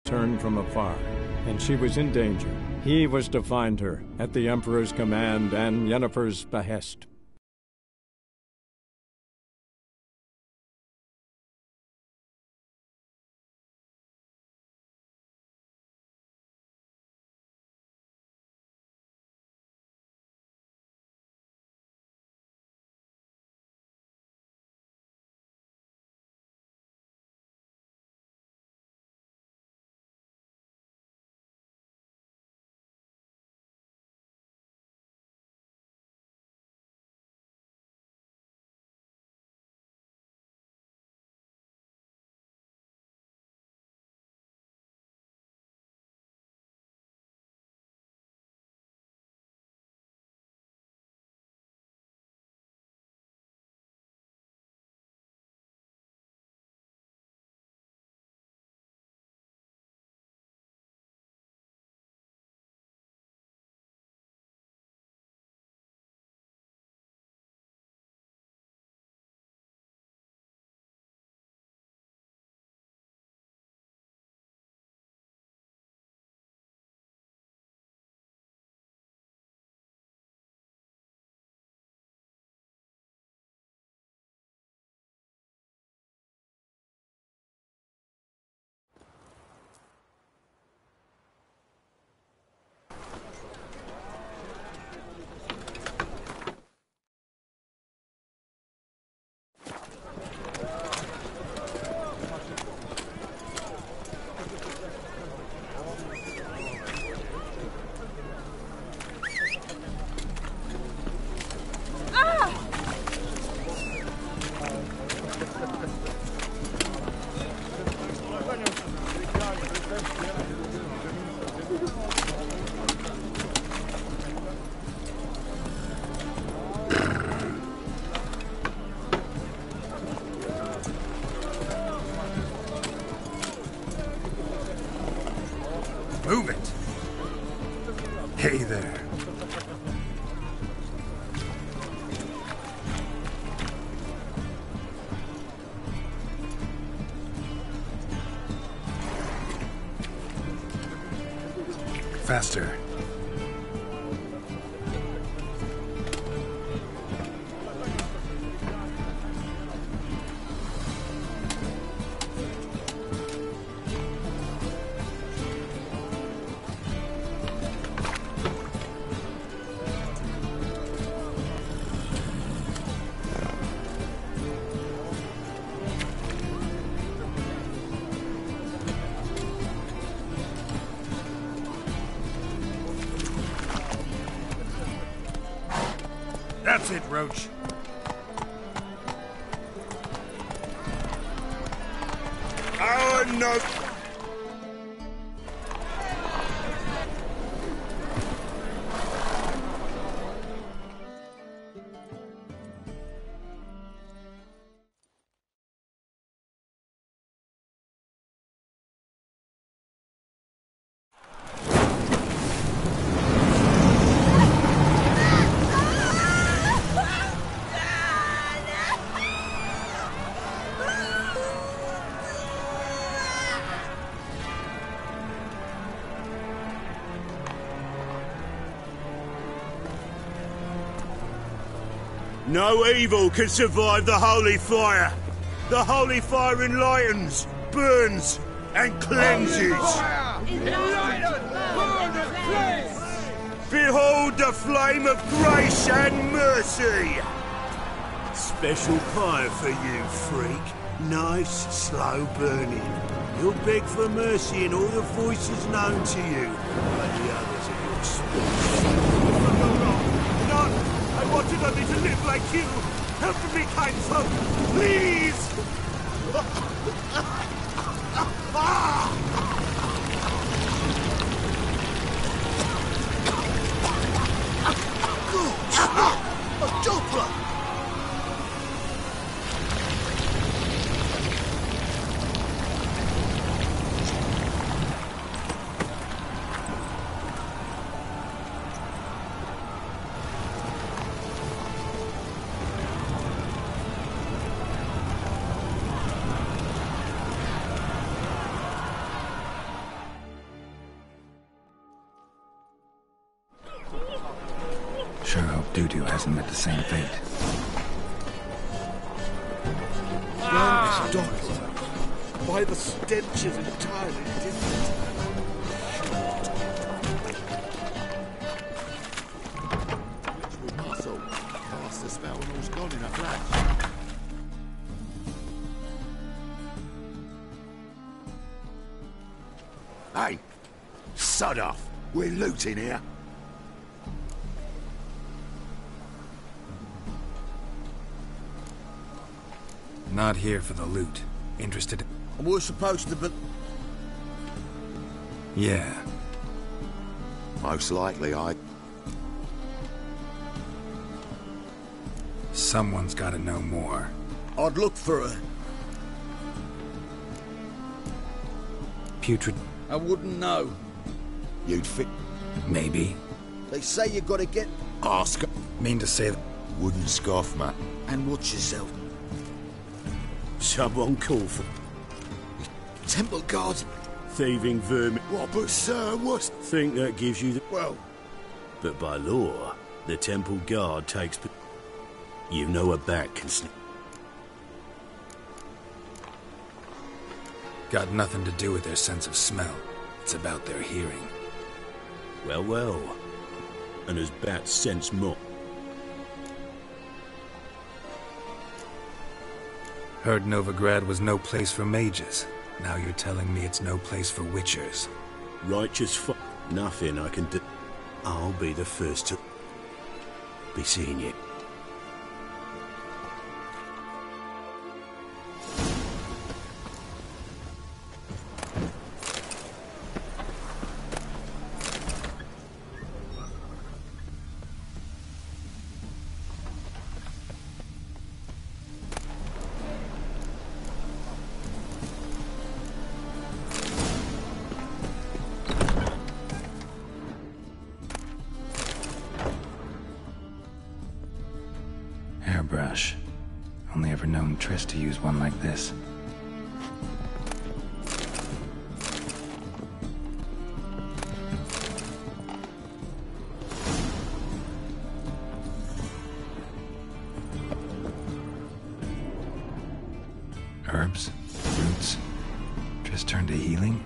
turned from afar, and she was in danger. He was to find her at the Emperor's command and Yennefer's behest. Move it! Hey there. Faster. That's it, Roach. Oh, no! No evil can survive the holy fire. The holy fire enlightens, burns, and cleanses. Behold the flame of grace and mercy. Special fire for you, freak. Nice, slow burning. You'll beg for mercy in all the voices known to you, but the others are your speech. None! I wanted only to live like you! Help me, kind folk! Please! A Jopra! Doo-doo hasn't met the same fate. This doctor, by the stench is entirely different. Ritual muscle. Cast the spell and all's gone in a flash. Hey! Sod off! We're looting here. Not here for the loot. Interested? And we're supposed to be... Yeah. Most likely Someone's gotta know more. I'd look for her. Putrid. I wouldn't know. You'd fit. Maybe. They say you gotta get... Ask. Mean to say that. Wouldn't scoff, mate. And watch yourself. Someone call for... Temple guard. thieving vermin. What, but sir, what? Think that gives you the... Well... But by law, the temple guard takes... You know a bat can sneak. Got nothing to do with their sense of smell. It's about their hearing. Well, well. And as bats sense more. Heard Novigrad was no place for mages. Now you're telling me it's no place for witchers. Righteous Nothing I can do. I'll be the first to... be seeing you. Hairbrush. Only ever known Triss to use one like this. Herbs? Roots? Triss turned to healing?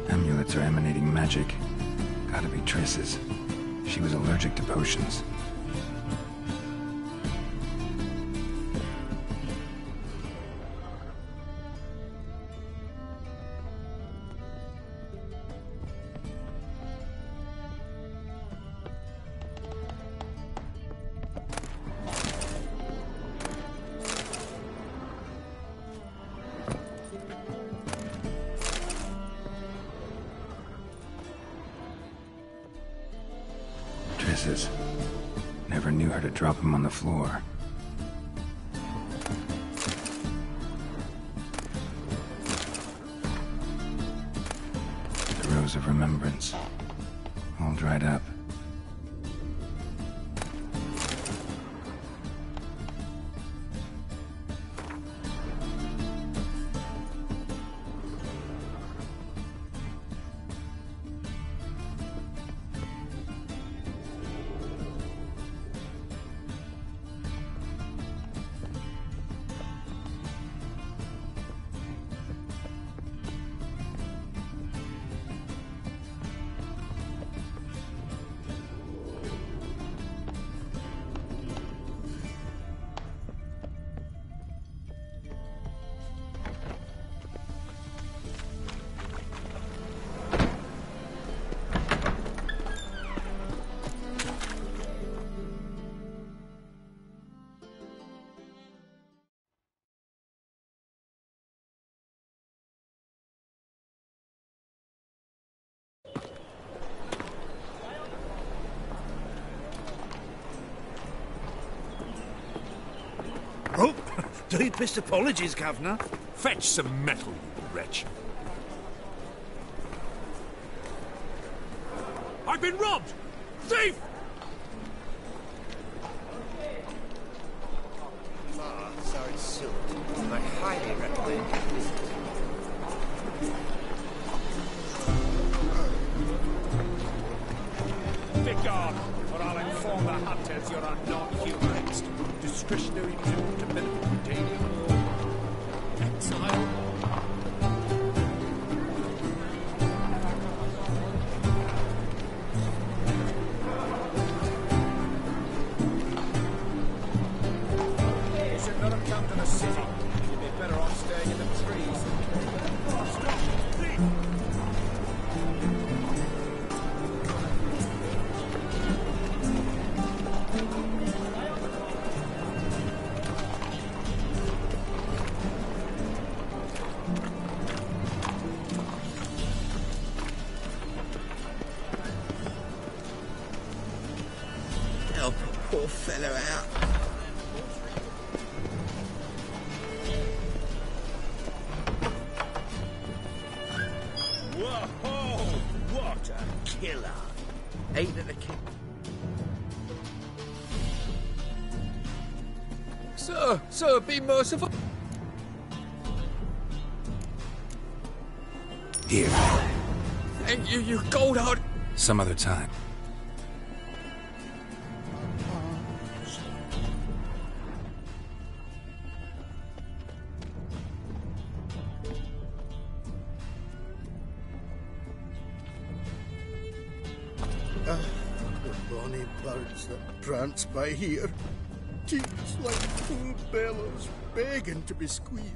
Amulets are emanating magic. Gotta be Triss's. She was allergic to potions. Triss's. Never knew her to drop him on the floor. The Rose of Remembrance. All dried up. Deepest apologies, Governor. Fetch some metal, you wretch. I've been robbed! Thief! So it's silk. I highly recommend you visit. Begone, or I'll inform the hunters you're a non-humanist. Discretionary tribute to benefit Britannia or exile. You should not have come to the city. You'd be better off staying in the trees. Stop, thief! Help a poor fellow out. Whoa! What a killer! Ain't it a kid? Sir, be merciful. Here. Thank you, you gold-hearted. Some other time. The bonny birds that prance by here. Cheeks like full bellows begging to be squeezed.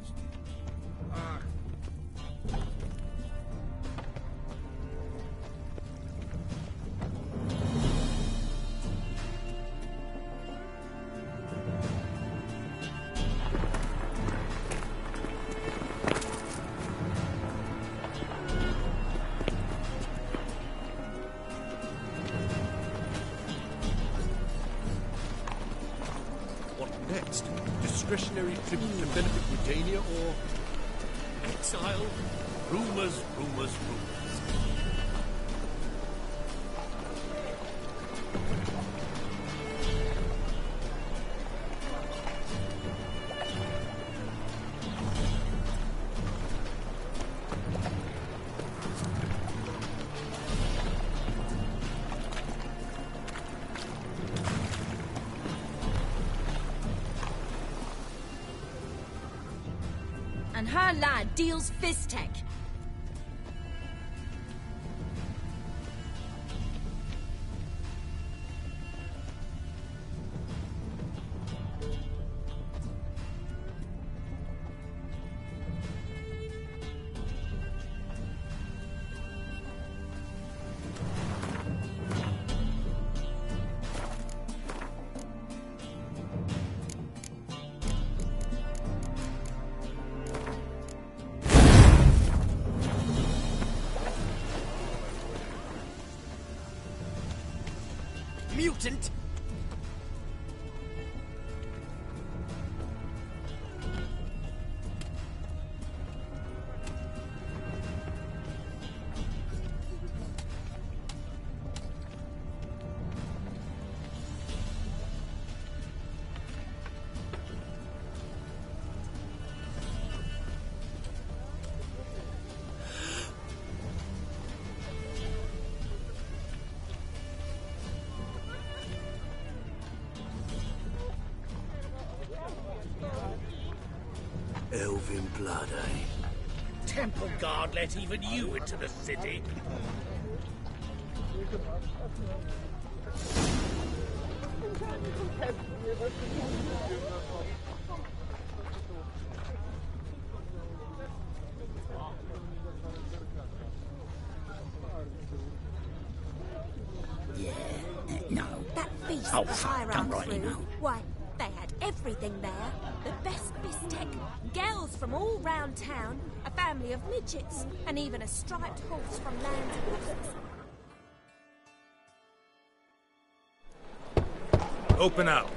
What next? Discretionary tribute to benefit Britannia or exile? Rumors, rumors, rumors. And her lad deals Fiztech. Mutant! Elven blood, eh? Temple Guard let even you into the city. No. That beast Oh, the fuck, high don't ran rightly through. know. Why, they had everything there. The best Fiztech, girls from all round town, a family of midgets, and even a striped horse from lands of horses. Open up.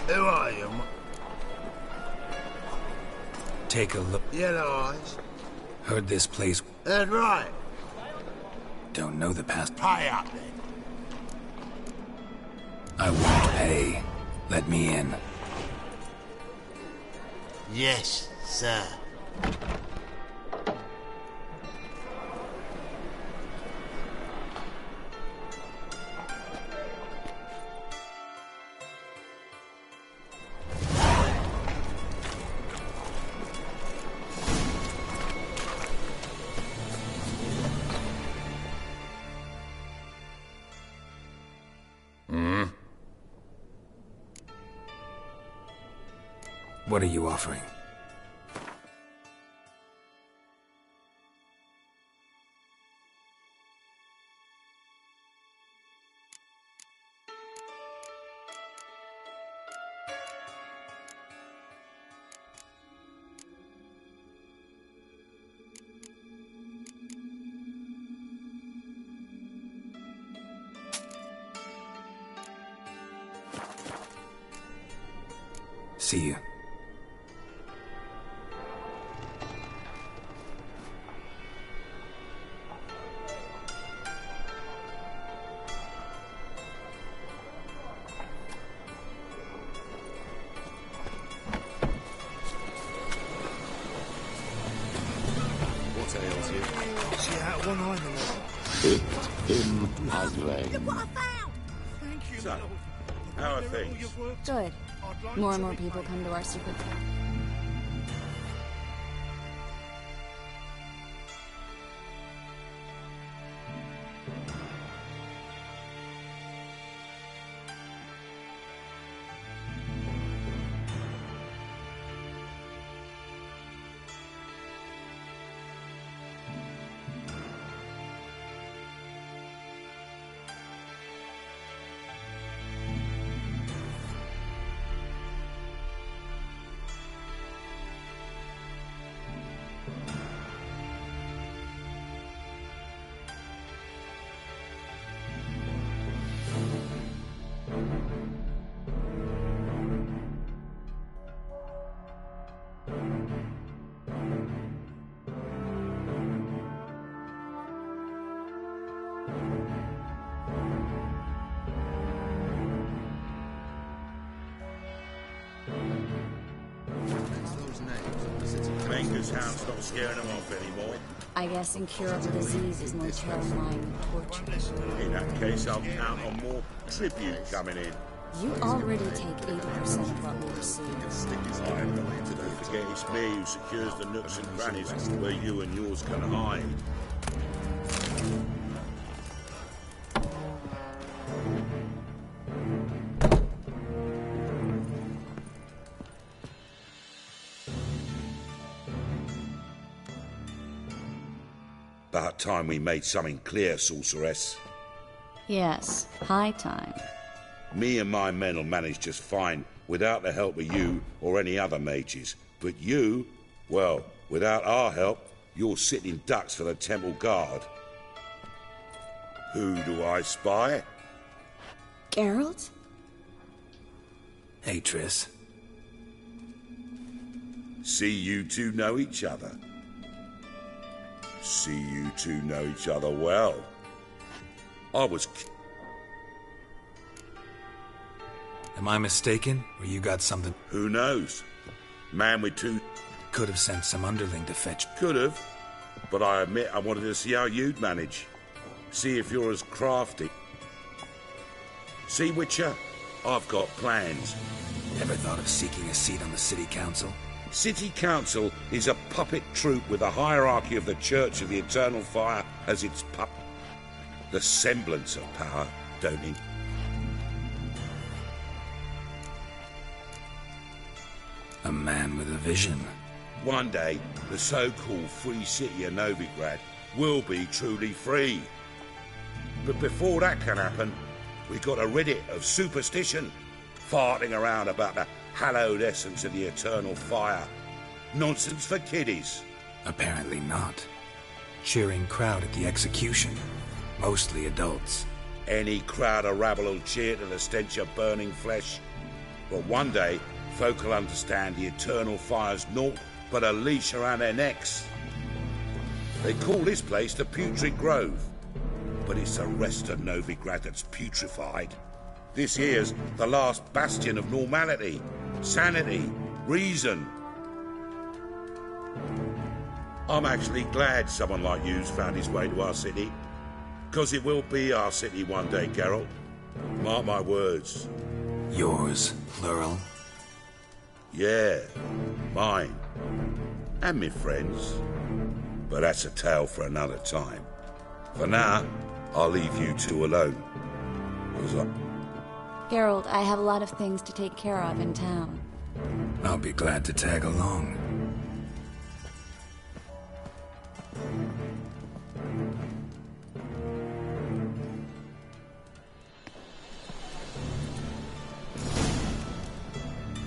Who are you? Take a look. Yellow eyes. Heard this place. That's right. Don't know the past. Pay up then. I won't pay. Let me in. Yes, sir. What are you offering? See you. Look what I found! Thank you, so, how are things? Good. More and more people come to our secret camp. Anger's hound's not scaring them off anymore. I guess incurable disease is more terrifying than torture. In that case, I'll count on more tribute coming in. You already take 80% of what we receive. Don't forget it's me who secures the nooks and crannies where you and yours can hide. About time we made something clear, sorceress. Yes, high time. Me and my men will manage just fine without the help of you or any other mages. But you, well, without our help, you're sitting ducks for the temple guard. Who do I spy? Geralt? Hey, Triss. See you two know each other. See you two know each other well. I was... Am I mistaken? Or you got something? Who knows? Man with two... Could have sent some underling to fetch... Could have. But I admit I wanted to see how you'd manage. See if you're as crafty. See, Witcher? I've got plans. Ever thought of seeking a seat on the city council? City Council is a puppet troupe with a hierarchy of the Church of the Eternal Fire as its puppet. The semblance of power, don't it? A man with a vision. One day, the so-called free city of Novigrad will be truly free. But before that can happen, we've got to rid it of superstition, farting around about the hallowed essence of the eternal fire. Nonsense for kiddies. Apparently not. Cheering crowd at the execution. Mostly adults. Any crowd of rabble will cheer to the stench of burning flesh. But one day, folk will understand the eternal fire's naught but a leash around their necks. They call this place the Putrid Grove, but it's the rest of Novigrad that's putrefied. This here's the last bastion of normality, sanity, reason. I'm actually glad someone like you's found his way to our city, because it will be our city one day, Geralt. Mark my words. Yours, plural? Yeah, mine. And me friends. But that's a tale for another time. For now, I'll leave you two alone. Geralt, I have a lot of things to take care of in town. I'll be glad to tag along.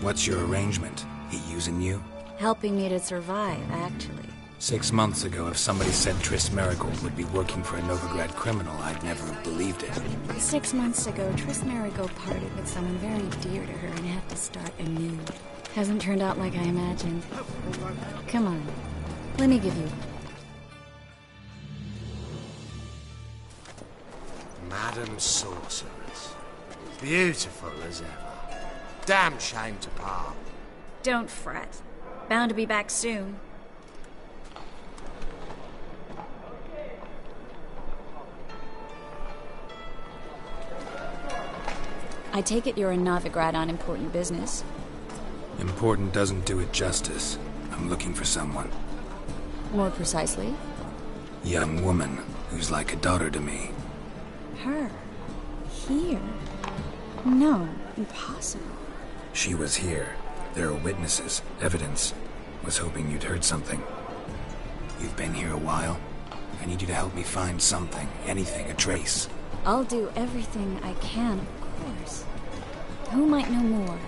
What's your arrangement? He using you? Helping me to survive, actually. 6 months ago, if somebody said Triss Merigold would be working for a Novigrad criminal, I'd never have believed it. 6 months ago, Triss Merigold parted with someone very dear to her and had to start anew. Hasn't turned out like I imagined. Come on, let me give you... Madam Sorceress. Beautiful as ever. Damn shame to part. Don't fret. Bound to be back soon. I take it you're in Novigrad on important business. Important doesn't do it justice. I'm looking for someone. More precisely? Young woman who's like a daughter to me. Her? Here? No, impossible. She was here. There are witnesses, evidence. Was hoping you'd heard something. You've been here a while. I need you to help me find something, anything, a trace. I'll do everything I can, of course. Who might know more?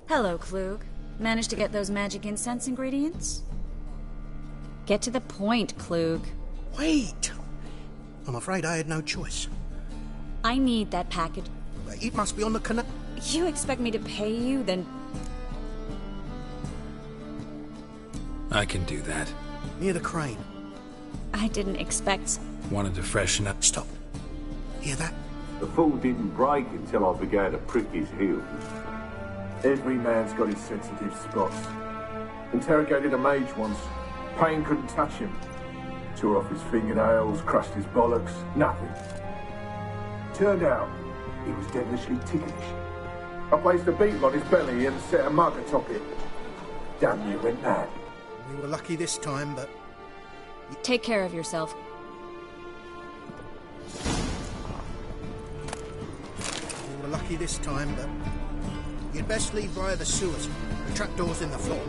Hello, Klug. Managed to get those magic incense ingredients? Get to the point, Klug. Wait! I'm afraid I had no choice. I need that package. It must be on the canal. You expect me to pay you, then... I can do that. Near the crane. I didn't expect... Wanted to freshen up. Stop. Hear that? The fool didn't break until I began to prick his heels. Every man's got his sensitive spots. Interrogated a mage once. Pain couldn't touch him. Tore off his fingernails, crushed his bollocks, nothing. Turned out, he was devilishly ticklish. I placed a beetle on his belly and set a mug atop it. Damn near went mad. We were lucky this time, but... Take care of yourself. We were lucky this time, but... You'd best leave via the sewers. The trapdoor's in the floor.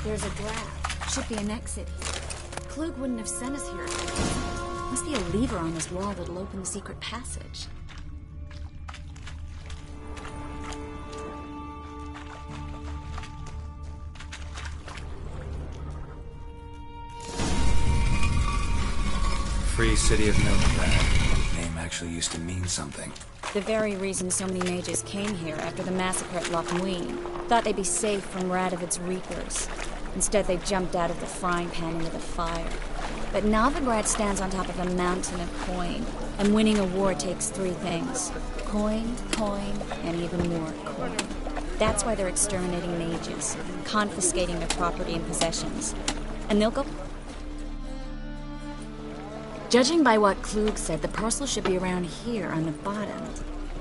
There's a draft. Should be an exit here. Klug wouldn't have sent us here. Must be a lever on this wall that'll open the secret passage. Free City of Novigrad. Name actually used to mean something. The very reason so many mages came here after the massacre at Loch Muin. Thought they'd be safe from Radovid's reapers. Instead, they jumped out of the frying pan into the fire. But Novigrad stands on top of a mountain of coin, and winning a war takes three things. Coin, and even more coin. That's why they're exterminating mages, confiscating their property and possessions. And they'll go... Judging by what Klug said, the parcel should be around here on the bottom.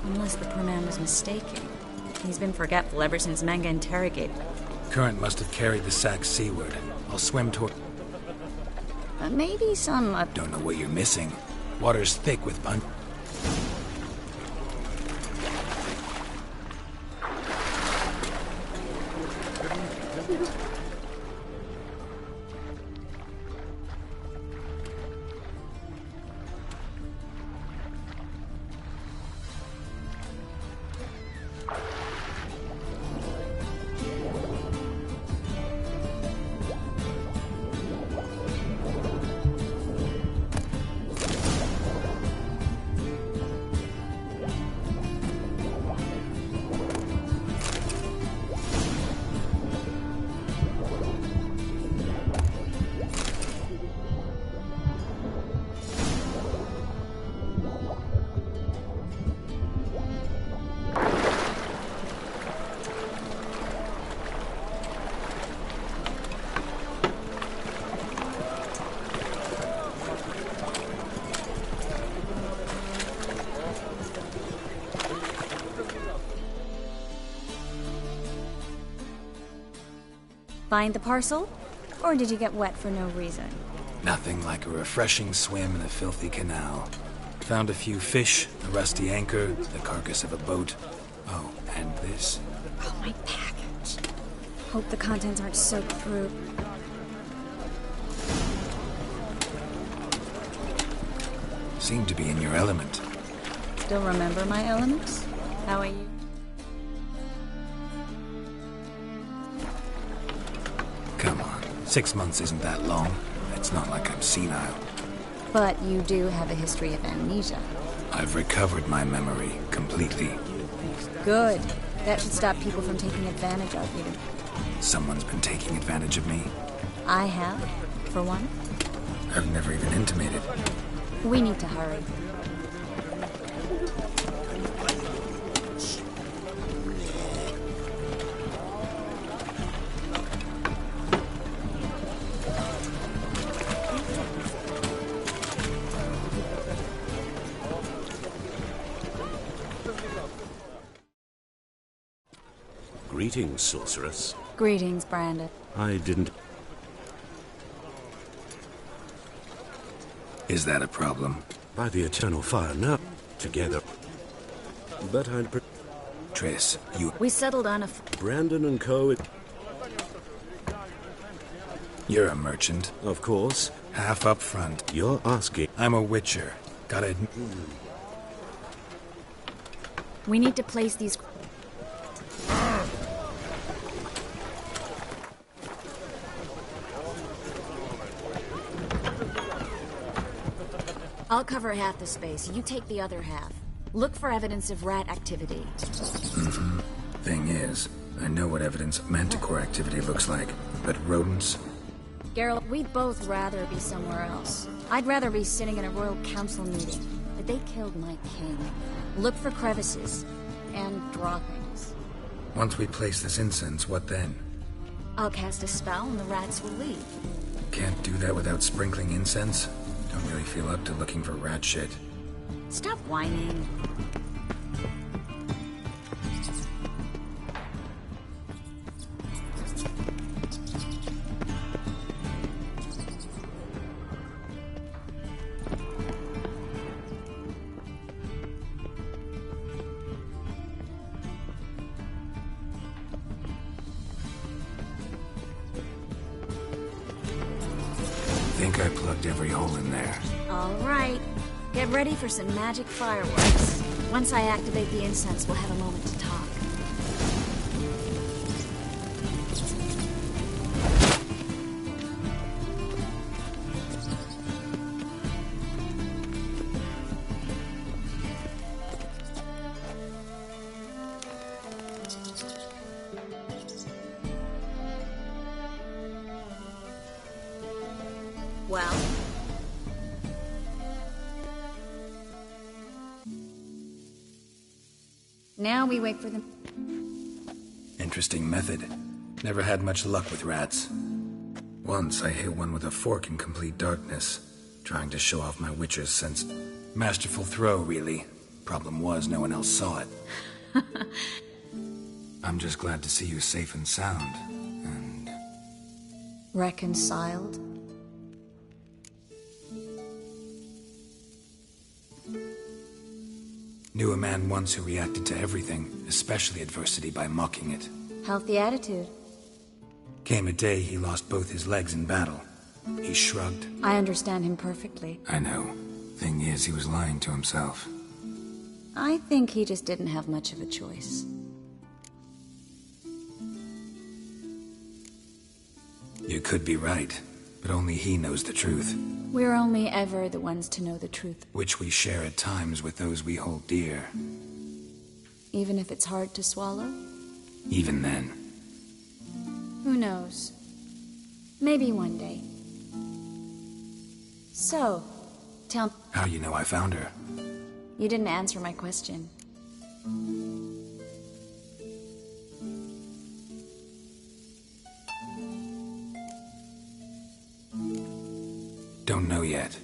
Unless the poor man was mistaken. He's been forgetful ever since Manga interrogated. Current must have carried the sack seaward. I'll swim toward... Maybe some... Don't know what you're missing. Water's thick with bun... Find the parcel? Or did you get wet for no reason? Nothing like a refreshing swim in a filthy canal. Found a few fish, a rusty anchor, the carcass of a boat. Oh, and this. Oh, my package. Hope the contents aren't soaked through. Seem to be in your element. Still remember my elements? How are you? Come on, 6 months isn't that long. It's not like I'm senile. But you do have a history of amnesia. I've recovered my memory completely. Good. That should stop people from taking advantage of you. Someone's been taking advantage of me. I have, for one. I've never even intimated. We need to hurry. Greetings, sorceress. Greetings, Brandon. I didn't... Is that a problem? By the eternal fire, no. Together. But I'd... Triss, you... We settled on a... Brandon and Co. You're a merchant. Of course. Half up front. You're asking... I'm a witcher. Gotta... We need to place these... I'll cover half the space. You take the other half. Look for evidence of rat activity. Mm-hmm. Thing is, I know what evidence of manticore activity looks like, but rodents? Geralt, we'd both rather be somewhere else. I'd rather be sitting in a royal council meeting, but they killed my king. Look for crevices and droppings. Once we place this incense, what then? I'll cast a spell and the rats will leave. Can't do that without sprinkling incense? Don't really feel up to looking for rat shit. Stop whining. I think I plugged every hole in there. All right. Get ready for some magic fireworks. Once I activate the incense, we'll have a moment to talk. Well? Now we wait for them. Interesting method. Never had much luck with rats. Once I hit one with a fork in complete darkness, trying to show off my witcher's sense. Masterful throw, really. Problem was, no one else saw it. I'm just glad to see you safe and sound, and... Reconciled? Knew a man once who reacted to everything, especially adversity, by mocking it. Healthy attitude. Came a day he lost both his legs in battle. He shrugged. I understand him perfectly. I know. Thing is, he was lying to himself. I think he just didn't have much of a choice. You could be right, but only he knows the truth. We're only ever the ones to know the truth. Which we share at times with those we hold dear. Even if it's hard to swallow? Even then. Who knows? Maybe one day. So, tell... How you know I found her? You didn't answer my question. Don't know yet.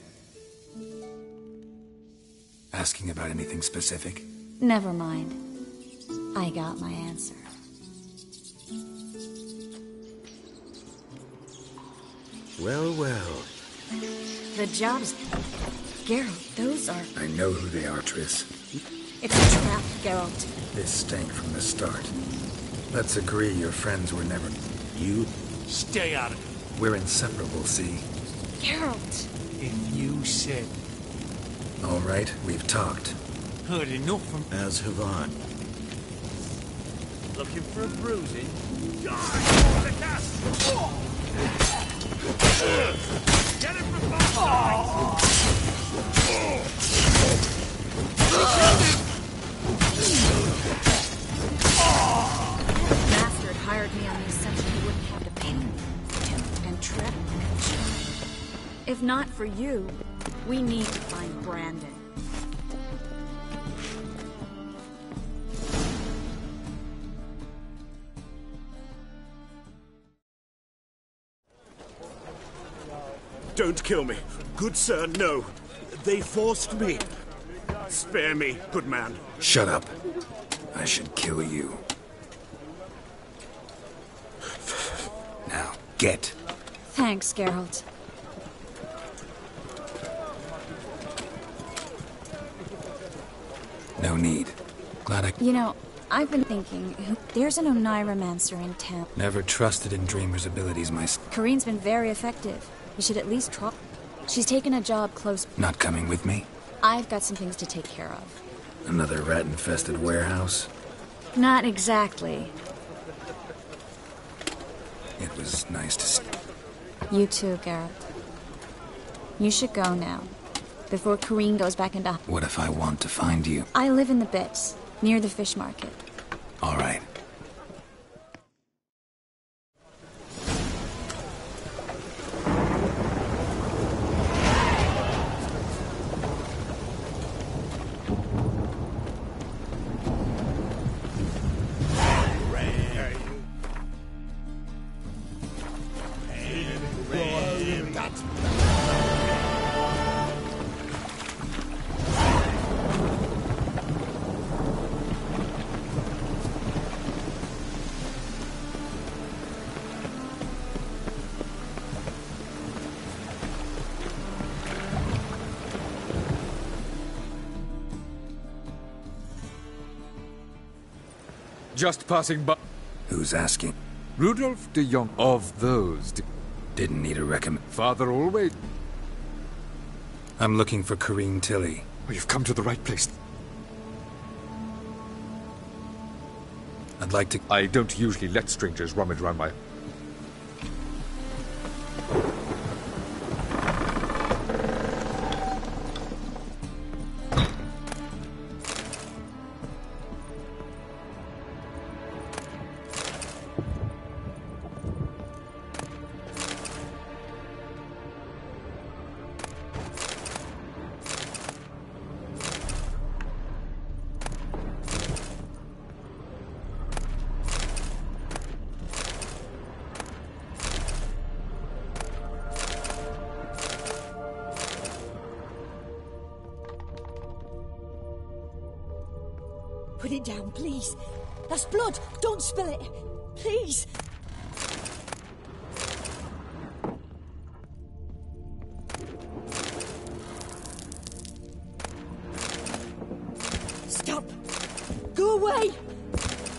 Asking about anything specific? Never mind. I got my answer. Well, well. The job's... Geralt, those are... I know who they are, Triss. It's a trap, Geralt. This stank from the start. Let's agree your friends were never... You... Stay out of it. We're inseparable, see? Geralt! If you said... All right, we've talked. Heard enough from... As have I. Looking for a bruising? Get him from both sides! We killed him! If not for you, we need to find Brandon. Don't kill me. Good sir, no. They forced me. Spare me, good man. Shut up. I should kill you. Now, get. Thanks, Geralt. No need. Glad I... You know, I've been thinking, there's an Oneiromancer in town. Never trusted in Dreamer's abilities myself. Kareen's been very effective. You should at least try. She's taken a job close. Not coming with me? I've got some things to take care of. Another rat-infested warehouse? Not exactly. It was nice to see. You too, Geralt. You should go now, before Kareen goes back into... What if I want to find you? I live in the Bits, near the fish market. All right. Just passing by. Who's asking? Rudolph de Jong of those. Didn't need a recommend. Father always. I'm looking for Kareen Tilly. Oh, you've come to the right place. I'd like to... I don't usually let strangers rummage around my... Put it down, please. That's blood. Don't spill it. Please. Stop. Go away.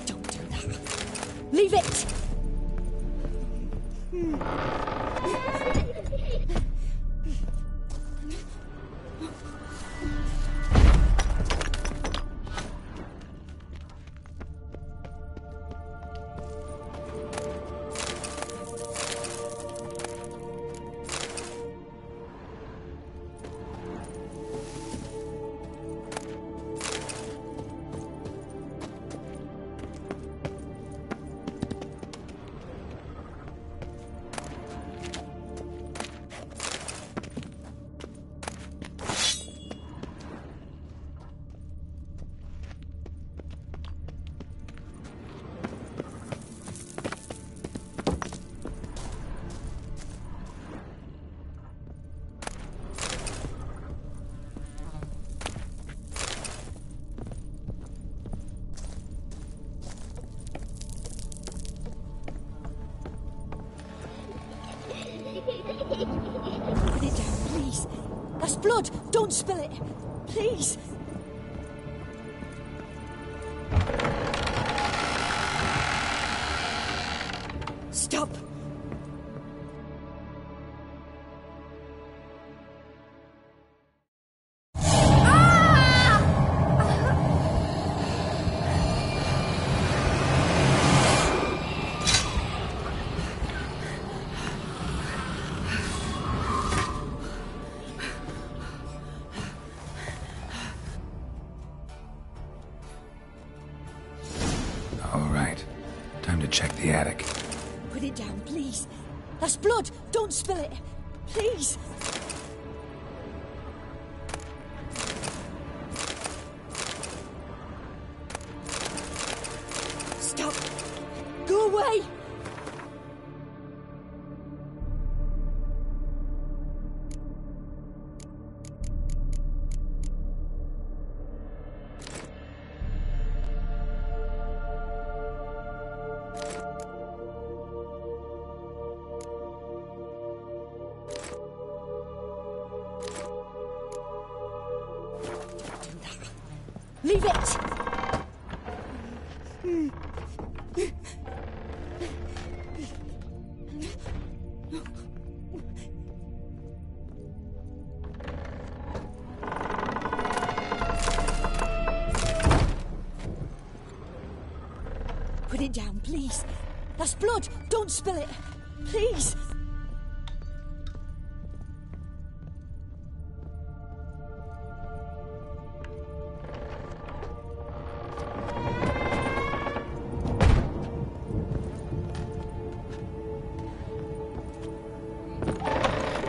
Don't do that. Leave it. Put it down, please. That's blood. Don't spill it. Please. Stop. Check the attic. Put it down, please. That's blood. Don't spill it. Please. Leave it! Put it down, please. That's blood. Don't spill it. Please.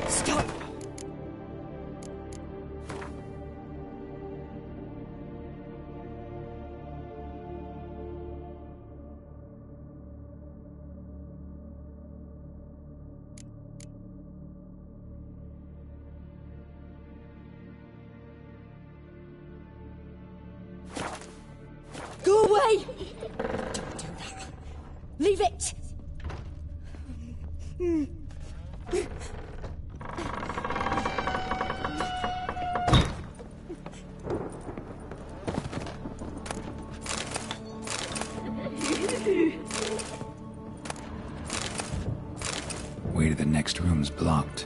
Stop. Go away! Don't do that. Leave it! Way to the next room's blocked.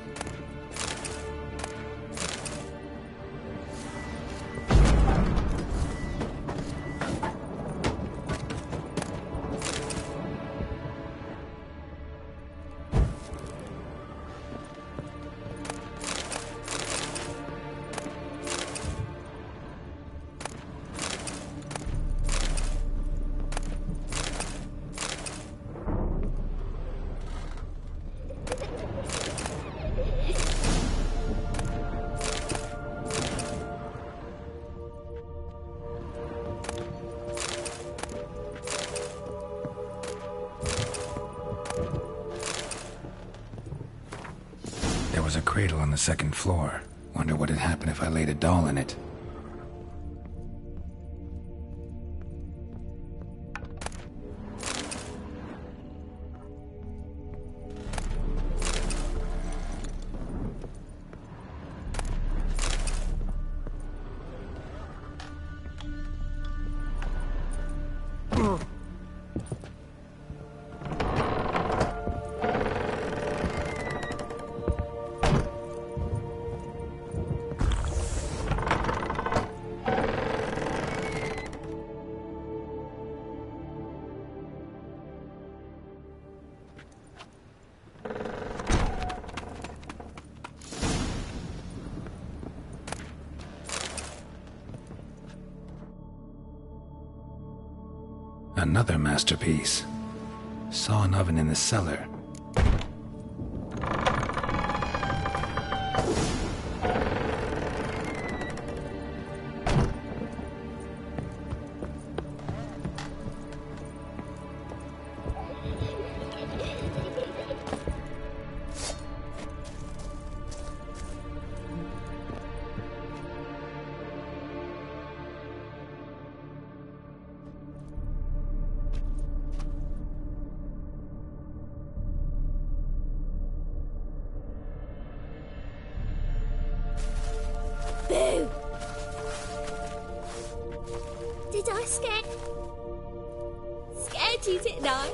There was a cradle on the second floor. Wonder what had happened if I laid a doll in it. Another masterpiece. Saw an oven in the cellar. Boo! Did I scared you, didn't I?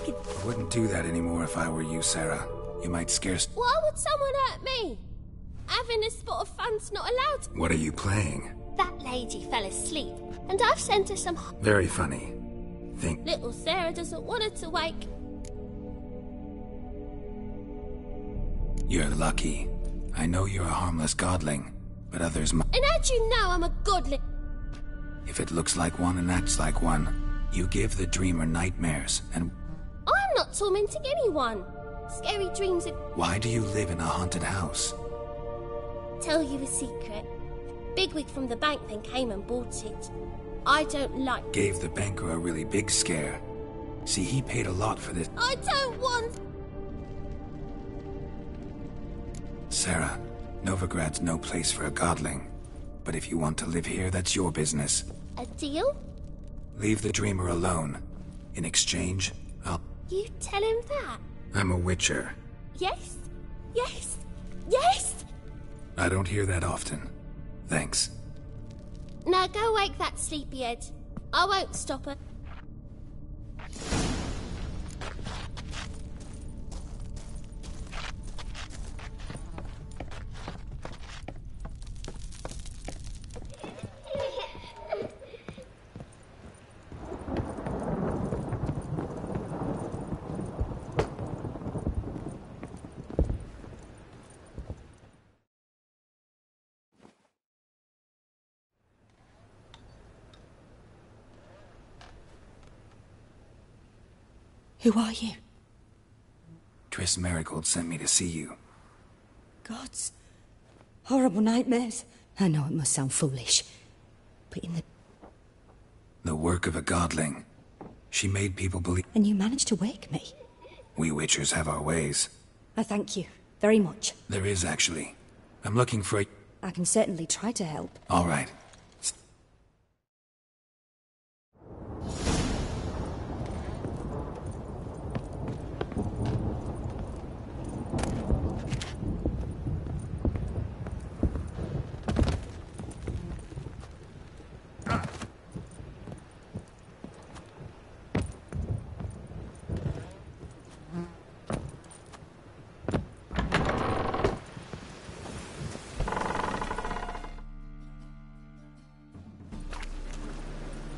I wouldn't do that anymore if I were you, Sarah. You might scarce... Why would someone hurt me? Having a spot of fun's not allowed. What are you playing? That lady fell asleep, and I've sent her some... Very funny. Think... Little Sarah doesn't want her to wake. You're lucky. I know you're a harmless godling, but others might... And how'd you know I'm a godling? If it looks like one and acts like one, you give the dreamer nightmares, and... I'm not tormenting anyone. Scary dreams are... Why do you live in a haunted house? Tell you a secret. Bigwig from the bank then came and bought it. I don't like... Gave the banker a really big scare. See, he paid a lot for this... I don't want... Sarah, Novigrad's no place for a godling. But if you want to live here, that's your business. A deal? Leave the dreamer alone. In exchange, I'll... You tell him that? I'm a witcher. Yes? Yes? Yes? I don't hear that often. Thanks. Now go wake that sleepyhead. I won't stop her. Who are you? Triss Marigold sent me to see you. Gods. Horrible nightmares. I know it must sound foolish, but in The work of a godling. She made people believe... And you managed to wake me. We witchers have our ways. I thank you very much. There is, actually. I'm looking for a... I can certainly try to help. All right.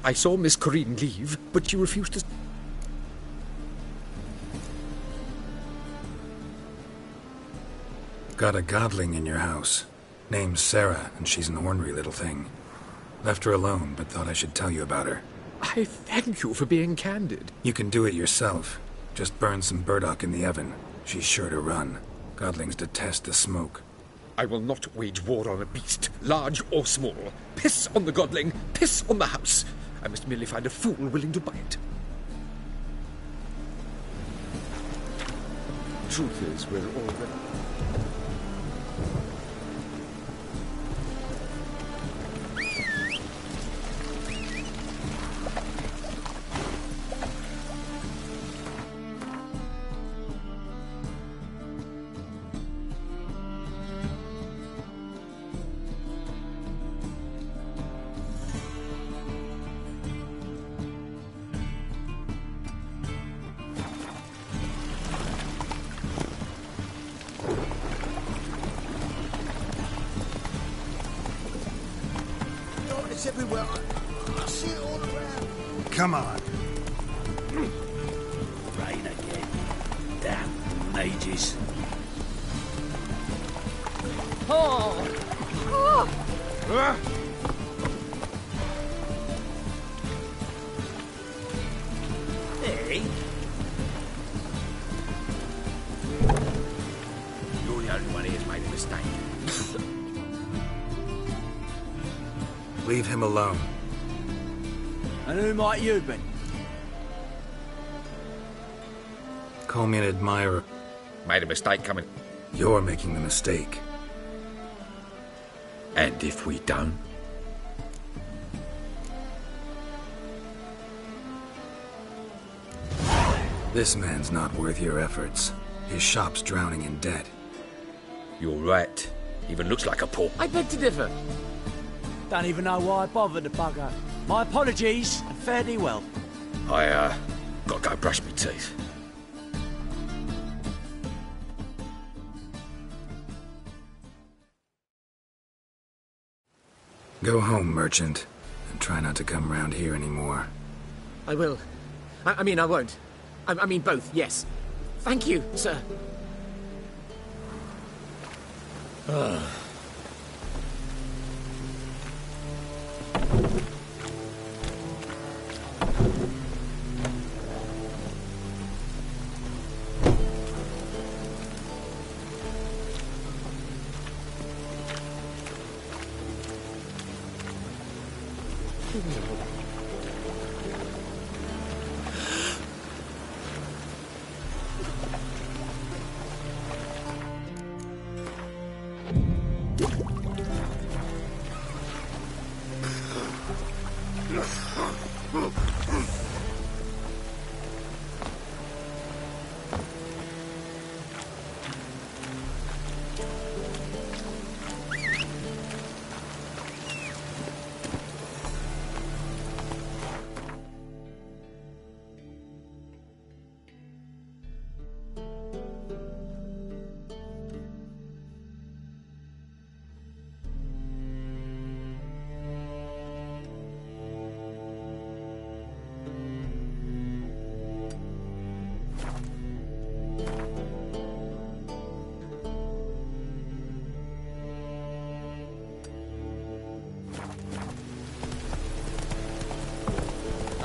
I saw Miss Corinne leave, but she refused to... Got a godling in your house. Name's Sarah, and she's an ornery little thing. Left her alone, but thought I should tell you about her. I thank you for being candid. You can do it yourself. Just burn some burdock in the oven. She's sure to run. Godlings detest the smoke. I will not wage war on a beast, large or small. Piss on the godling, piss on the house. I must merely find a fool willing to buy it. Truth is, we're all very... It's everywhere. I see it all around. Come on. Rain again. Damn mages. Oh! Oh! Hey? You're the only one who's made a mistake. Leave him alone. And who might you be? Call me an admirer. Made a mistake coming. You're making the mistake. And if we don't? This man's not worth your efforts. His shop's drowning in debt. You're right. Even looks like a pauper. I beg to differ. Don't even know why I bothered the bugger. My apologies, and fare thee well. I, gotta go brush my teeth. Go home, merchant, and try not to come round here anymore. I will. I mean, I won't. I mean both, yes. Thank you, sir.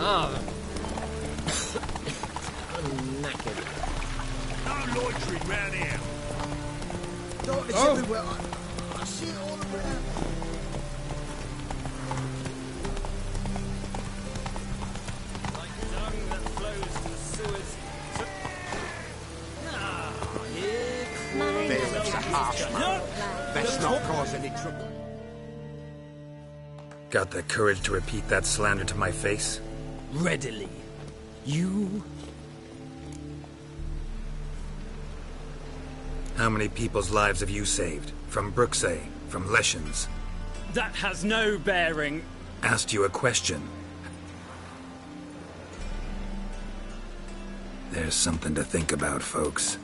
Oh. I'm knackered. No loitering round here. Darkness everywhere. I see it all around. Like dung that flows to the sewers. Bailiff's a harsh man. Let's not cause any trouble. Got the courage to repeat that slander to my face? Readily. You? How many people's lives have you saved? From Brooksay? From Leshens? That has no bearing. Asked you a question. There's something to think about, folks.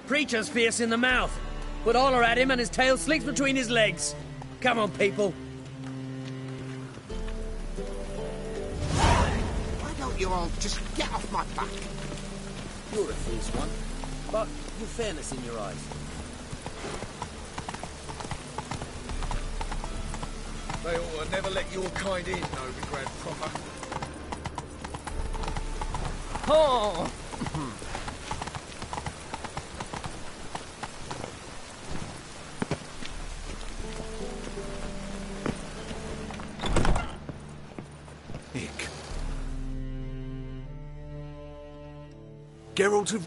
Preacher's fierce in the mouth. Put Oller at him and his tail slicks between his legs. Come on, people. Why don't you all just get off my back? You're a fierce one, but with fairness in your eyes. They ought to never let your kind in, Novigrad proper. Oh!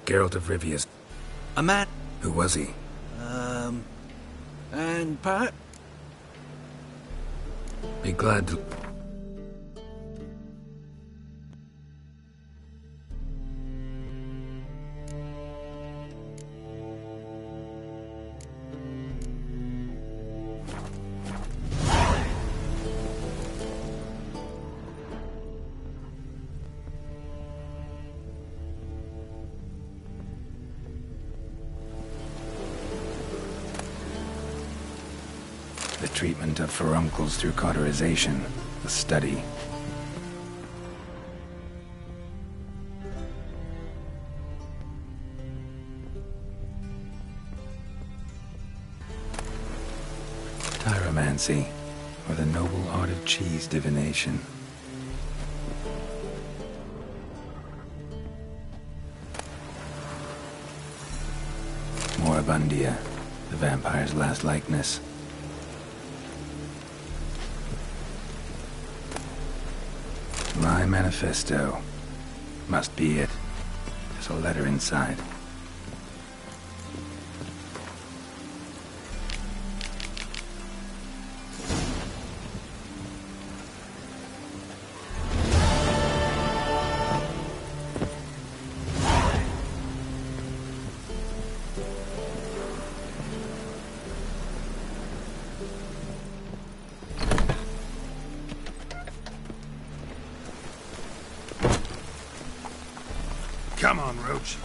Geralt of Rivia's. a man. Who was he? And Pat? Be glad to... The treatment of furuncles through cauterization. A study. Tyromancy, or the noble art of cheese divination. Moribundia, the vampire's last likeness. My manifesto. Must be it. There's a letter inside. Come on, Roach.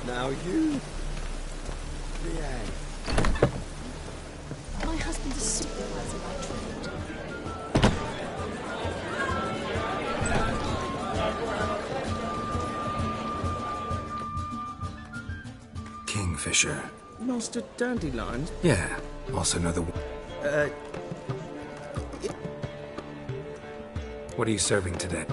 Now you... behave. My husband's a supervisor by trade. Kingfisher. Master Dandelion? Yeah, also know the... What are you serving today?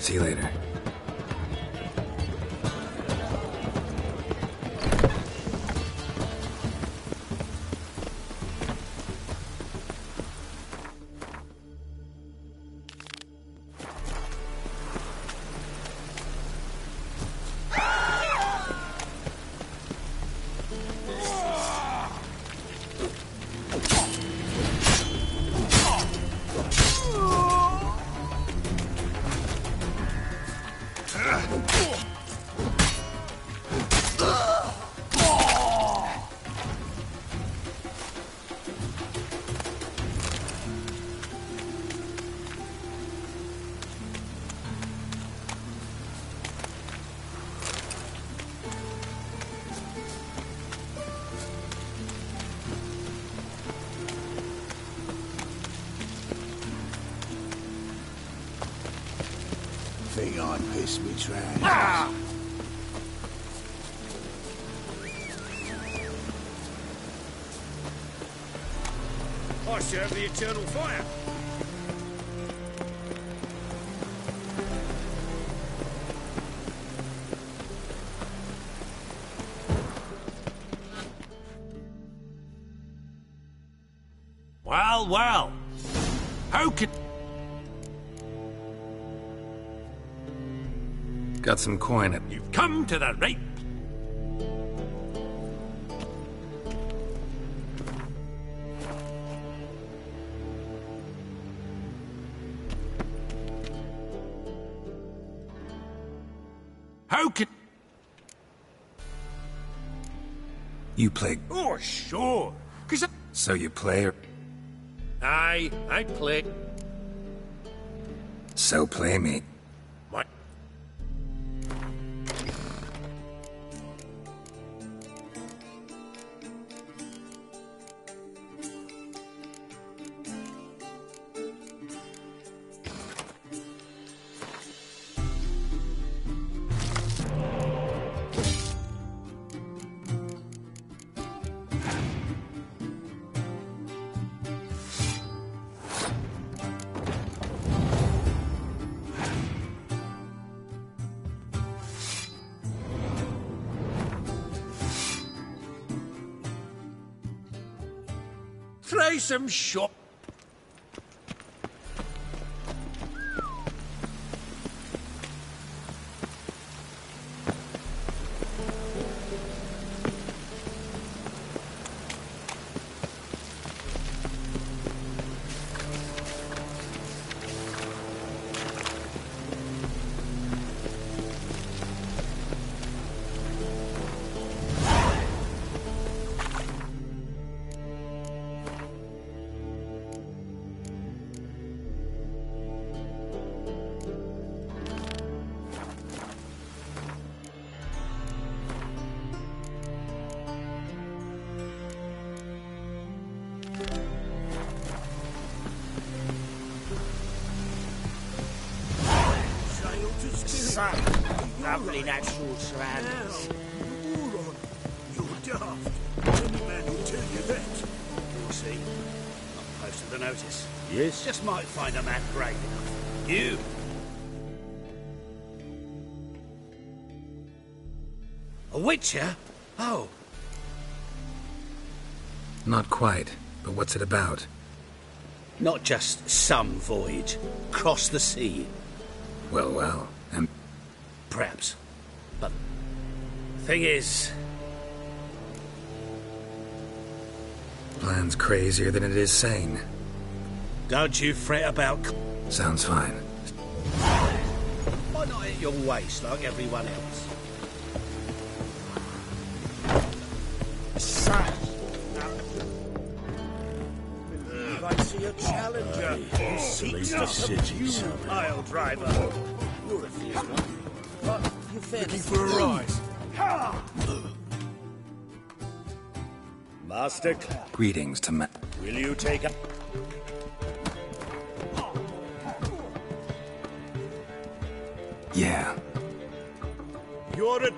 See you later. Think I pissed me trousers. I serve the eternal fire. Well, well. How can... Got some coin at... You've come to the right... How can... You play... Oh, sure. 'Cause So you play or... Aye, I play. So play me. What? Try some shot. Lovely natural surroundings. Moron, you're daft. Any man will tell you that. You'll see. I've posted the notice. Yes? Just might find a man brave enough. You. A witcher? Oh. Not quite, but what's it about? Not just some voyage. Cross the sea. Well, well, and... Perhaps. But... Thing is... Plan's crazier than it is sane. Don't you fret about... Sounds fine. Why not at your waist like everyone else? I see a challenger who seeks to subdue pile driver. You're a fierce one, but you're fairly... Looking for a rise. Master... Greetings to ma... Will you take up... Yeah. You're a...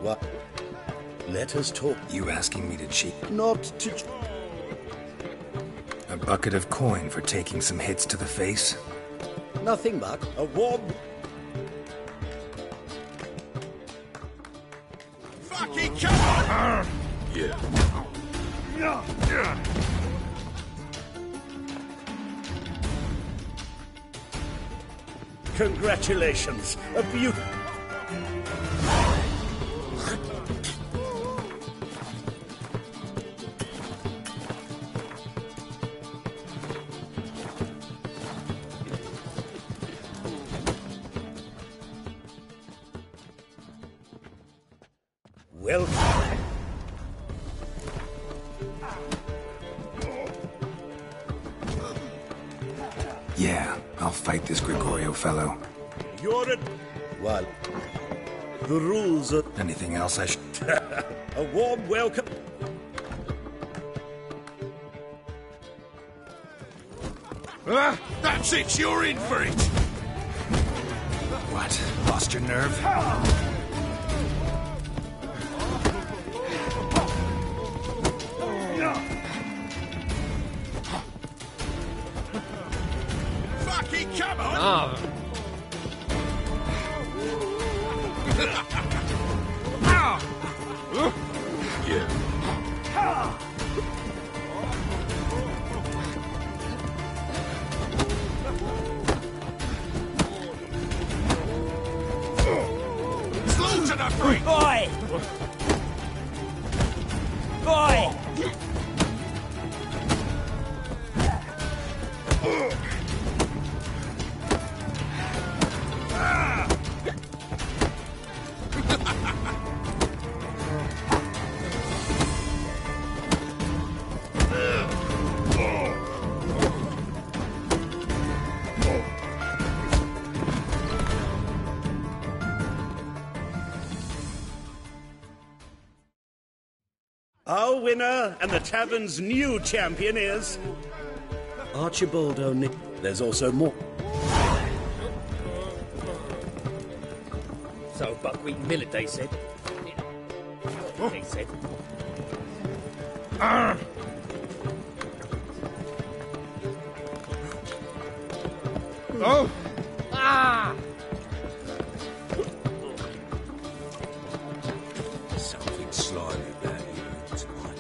What? Let us talk. You asking me to cheat? Not to... A bucket of coin for taking some hits to the face? Nothing but a warm... come on! Yeah. Congratulations. A beauty. Welcome. Yeah, I'll fight this Gregorio fellow. You're a... Well, the rules are... Anything else I should... A warm welcome. That's it, you're in for it! What? Lost your nerve? Fucking come on! Ah. Yeah. Slaughter the freak! Boy! Boy! Our winner and the tavern's new champion is... Archibald O'Neill. There's also more. So buckwheat and millet, they said. They said. Oh! Ah! Something slimy about you tonight.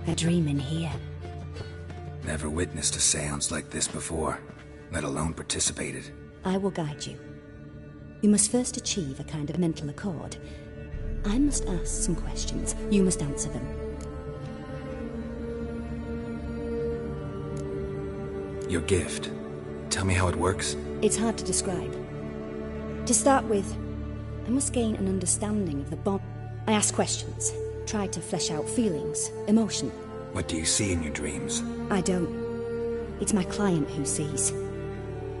A dream in here. Never witnessed a seance like this before, let alone participated. I will guide you. You must first achieve a kind of mental accord. I must ask some questions. You must answer them. Your gift. Tell me how it works. It's hard to describe. To start with, I must gain an understanding of the bond. I ask questions, try to flesh out feelings, emotion. What do you see in your dreams? I don't. It's my client who sees.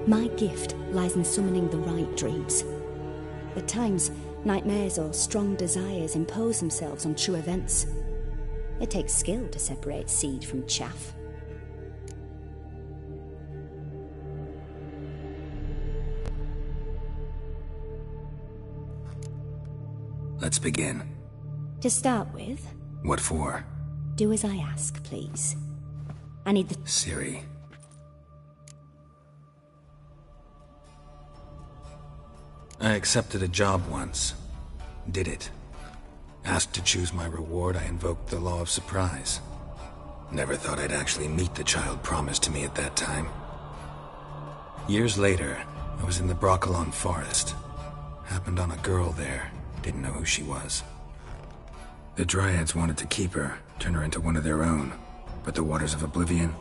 My gift lies in summoning the right dreams. At times, nightmares or strong desires impose themselves on true events. It takes skill to separate seed from chaff. Let's begin. To start with, What for? do as I ask, please. I need the... Ciri. I accepted a job once. Did it. Asked to choose my reward, I invoked the law of surprise. Never thought I'd actually meet the child promised to me at that time. Years later, I was in the Broccolon forest. Happened on a girl there. Didn't know who she was. The Dryads wanted to keep her, turn her into one of their own. But the Waters of Oblivion,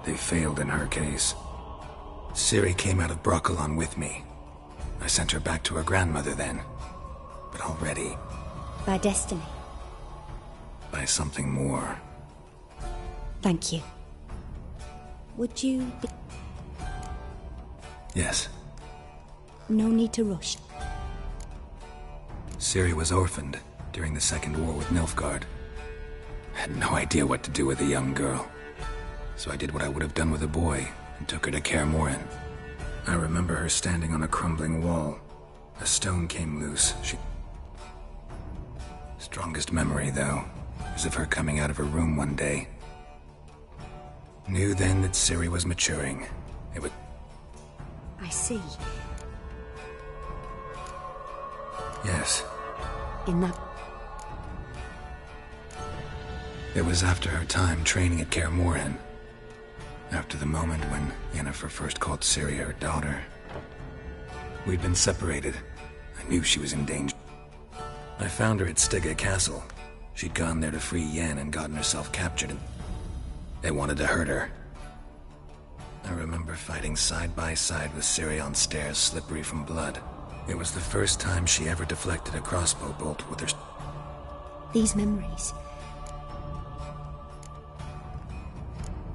they failed in her case. Ciri came out of Broccolon with me. I sent her back to her grandmother then. But already... By destiny. by something more. Thank you. Would you be... Yes. No need to rush. Ciri was orphaned during the Second War with Nilfgaard. Had no idea what to do with a young girl. So I did what I would have done with a boy and took her to Kaer Morhen. I remember her standing on a crumbling wall. A stone came loose. Strongest memory, though, is of her coming out of her room one day. Knew then that Ciri was maturing. It was... I see. Yes. In that... It was after her time training at Kaer Morhen. After the moment when Yennefer first called Ciri her daughter. We'd been separated. I knew she was in danger. I found her at Stygga Castle. She'd gone there to free Yen and gotten herself captured, and they wanted to hurt her. I remember fighting side by side with Ciri on stairs slippery from blood. It was the first time she ever deflected a crossbow bolt with her... These memories...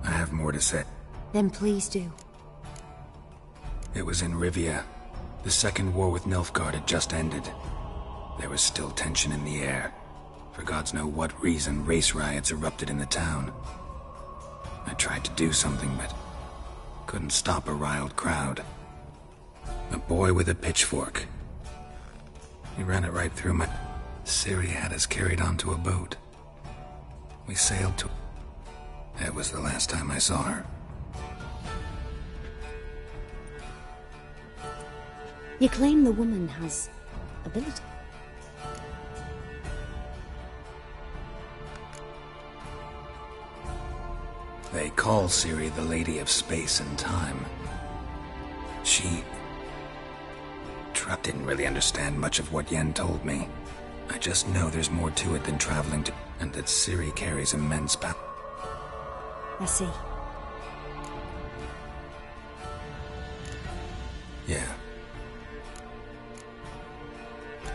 I have more to say. Then please do. It was in Rivia. The second war with Nilfgaard had just ended. There was still tension in the air. For gods know what reason, race riots erupted in the town. I tried to do something, but couldn't stop a riled crowd. A boy with a pitchfork. He ran it right through my... Ciri had us carried onto a boat. We sailed to... That was the last time I saw her. You claim the woman has ability. They call Ciri the Lady of Space and Time. She... didn't really understand much of what Yen told me. I just know there's more to it than traveling to... and that Ciri carries immense power. I see. Yeah.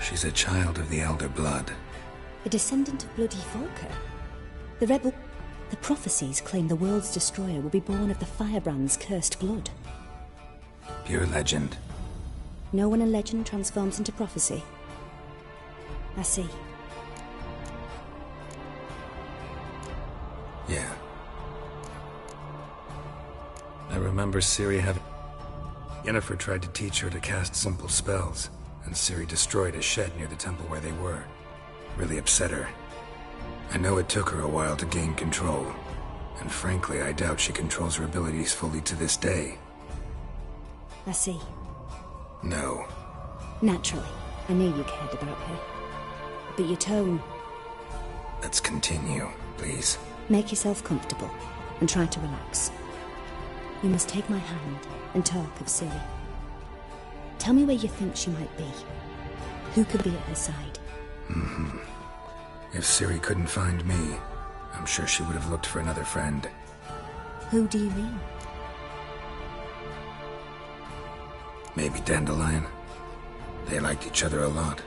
She's a child of the Elder Blood. A descendant of bloody Volker. The rebel... The prophecies claim the world's destroyer will be born of the Firebrand's cursed blood. Pure legend. Know when a legend transforms into prophecy? I see. Yeah. I remember Ciri having... Yennefer tried to teach her to cast simple spells, and Ciri destroyed a shed near the temple where they were. Really upset her. I know it took her a while to gain control, and frankly, I doubt she controls her abilities fully to this day. I see. No. Naturally. I knew you cared about her. But your tone... Let's continue, please. Make yourself comfortable, and try to relax. You must take my hand and talk of Ciri. Tell me where you think she might be. Who could be at her side? Mm-hmm. If Ciri couldn't find me, I'm sure she would have looked for another friend. Who do you mean? Maybe Dandelion. They liked each other a lot.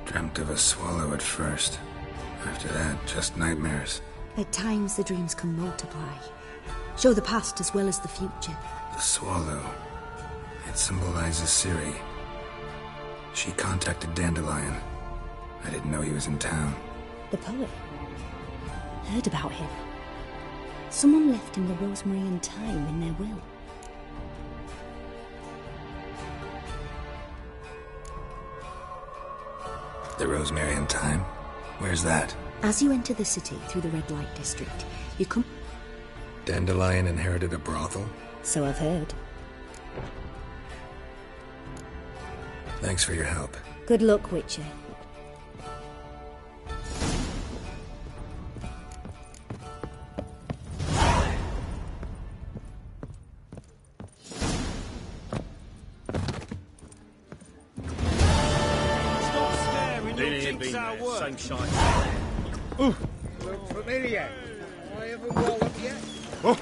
Dreamt of a swallow at first. After that, just nightmares. At times the dreams can multiply. Show the past as well as the future. The swallow. It symbolizes Ciri. She contacted Dandelion. I didn't know he was in town. The poet. Heard about him. Someone left him the rosemary and thyme in their will. The Rosemary and Thyme? Where's that? As you enter the city through the red light district, you come... Dandelion inherited a brothel? So I've heard. Thanks for your help. Good luck, Witcher. Same shite. Ooh. Look familiar. I ever wallop yet? Oh.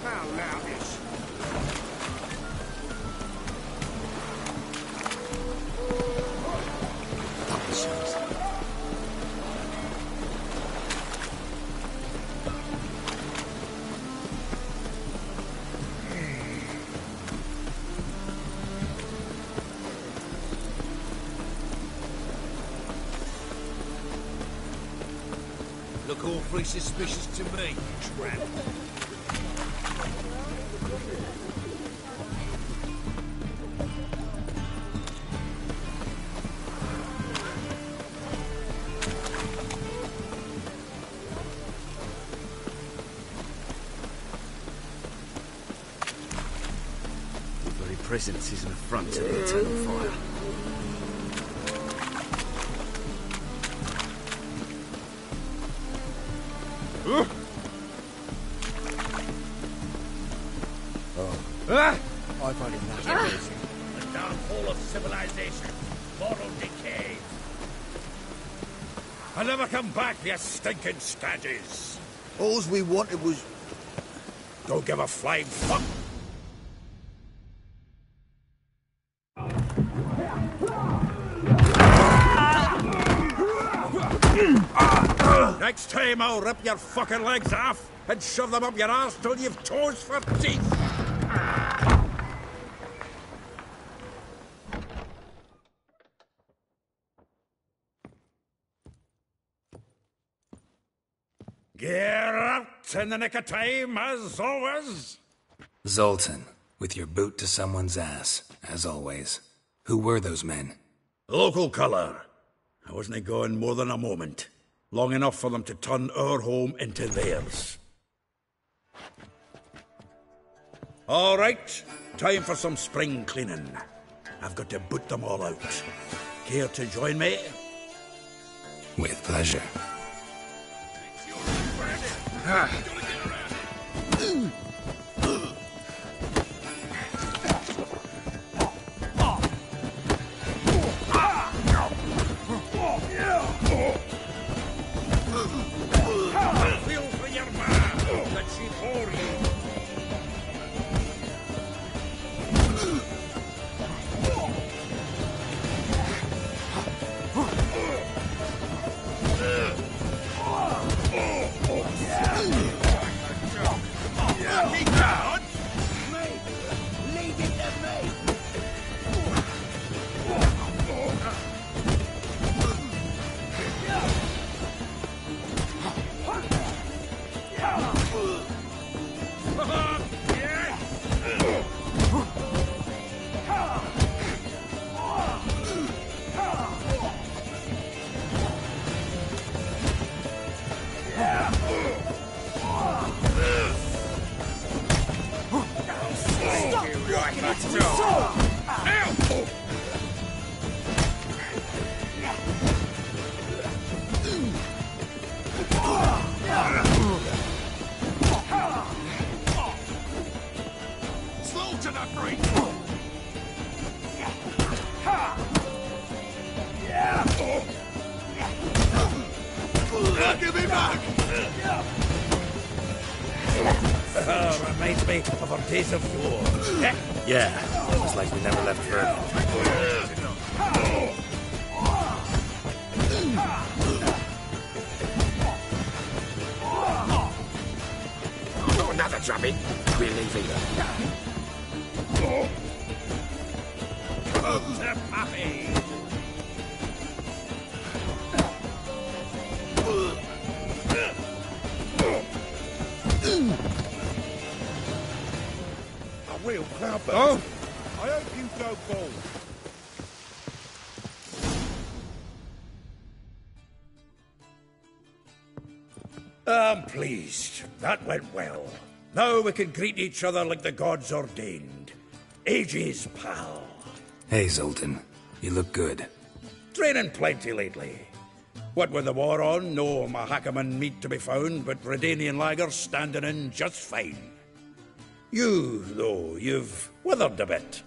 How loutish. Look awfully suspicious to me, tramp. Your very presence is an affront to the eternal fire. I've had enough of this. The downfall of civilization, moral decay. I'll never come back, you stinking stagges. All we wanted was... Don't give a flying fuck. Next time I'll rip your fucking legs off and shove them up your arse till you've toes for teeth. Gear out in the nick of time, as always. Zoltan, with your boot to someone's ass, as always. Who were those men? Local colour. I wasn't going more than a moment. Long enough for them to turn our home into theirs. All right, time for some spring cleaning. I've got to boot them all out. Care to join me? With pleasure. Feel for your ma that she bore you. Reminds me of our days of yore. Yeah, it's like we never left Vernon. Oh, another drubbing. We're leaving. To Puffy. A real cloudburst. Oh! I hope you go bald. I'm pleased. That went well. Now we can greet each other like the gods ordained. Ages, pal. Hey, Zoltan. You look good. Training plenty lately. What with the war on, no Mahakaman meat to be found, but Redanian lagers standing in just fine. You, though, you've withered a bit.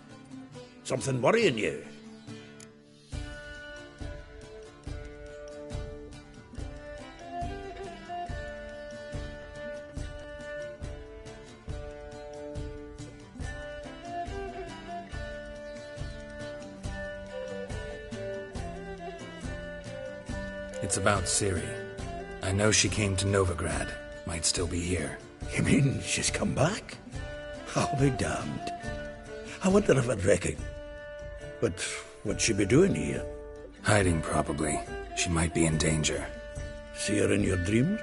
Something worrying you? It's about Ciri. I know she came to Novigrad. Might still be here. You mean she's come back? I'll be damned. I wonder if I'd reckon. But what'd she be doing here? Hiding, probably. She might be in danger. See her in your dreams?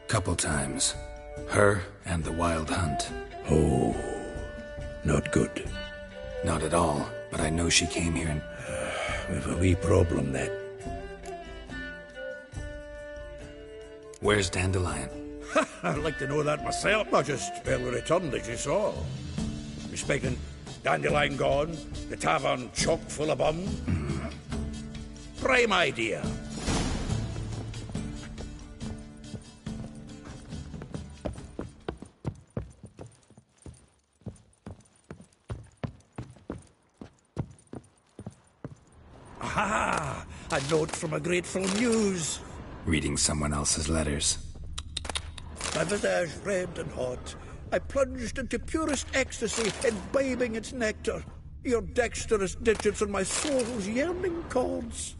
Couple times. Her and the Wild Hunt. Oh, not good. Not at all, but I know she came here and... We've a wee problem then. Where's Dandelion? I'd like to know that myself. I just barely returned, as you saw. Speaking, Dandelion gone, the tavern chock full of bum. Prime idea. Aha! A note from a grateful muse. Reading someone else's letters. My visage red and hot, I plunged into purest ecstasy, imbibing its nectar. Your dexterous digits on my soul's yearning chords.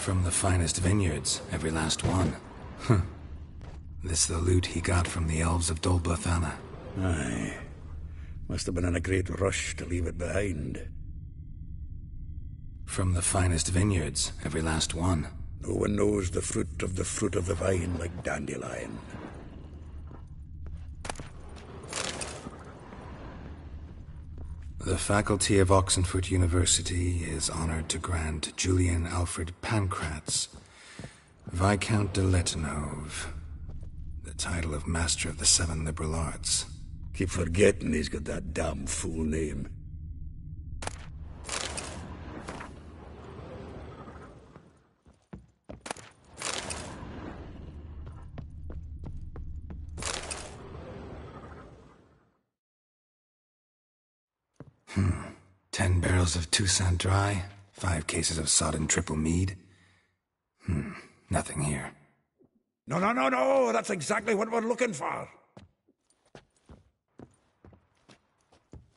From the finest vineyards, every last one. This the loot he got from the elves of Dol Blathanna. Aye. Must have been in a great rush to leave it behind. From the finest vineyards, every last one. No one knows the fruit of the vine like Dandelion. The faculty of Oxenfurt University is honored to grant Julian Alfred Pancratz, Viscount de Letonov, the title of Master of the Seven Liberal Arts. Keep forgetting he's got that damn fool name. Hmm. 10 barrels of Toussaint Dry, 5 cases of sodden triple mead. Nothing here. No, that's exactly what we're looking for.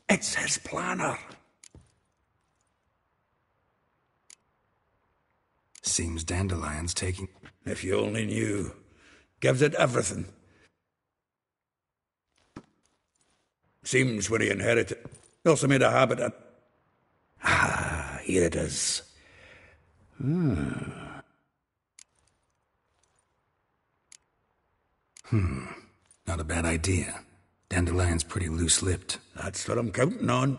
It's his planner. Seems Dandelion's taking... If you only knew. Gives it everything. Seems when he inherited... He also made a habit of... Ah, here it is. Not a bad idea. Dandelion's pretty loose-lipped. That's what I'm counting on.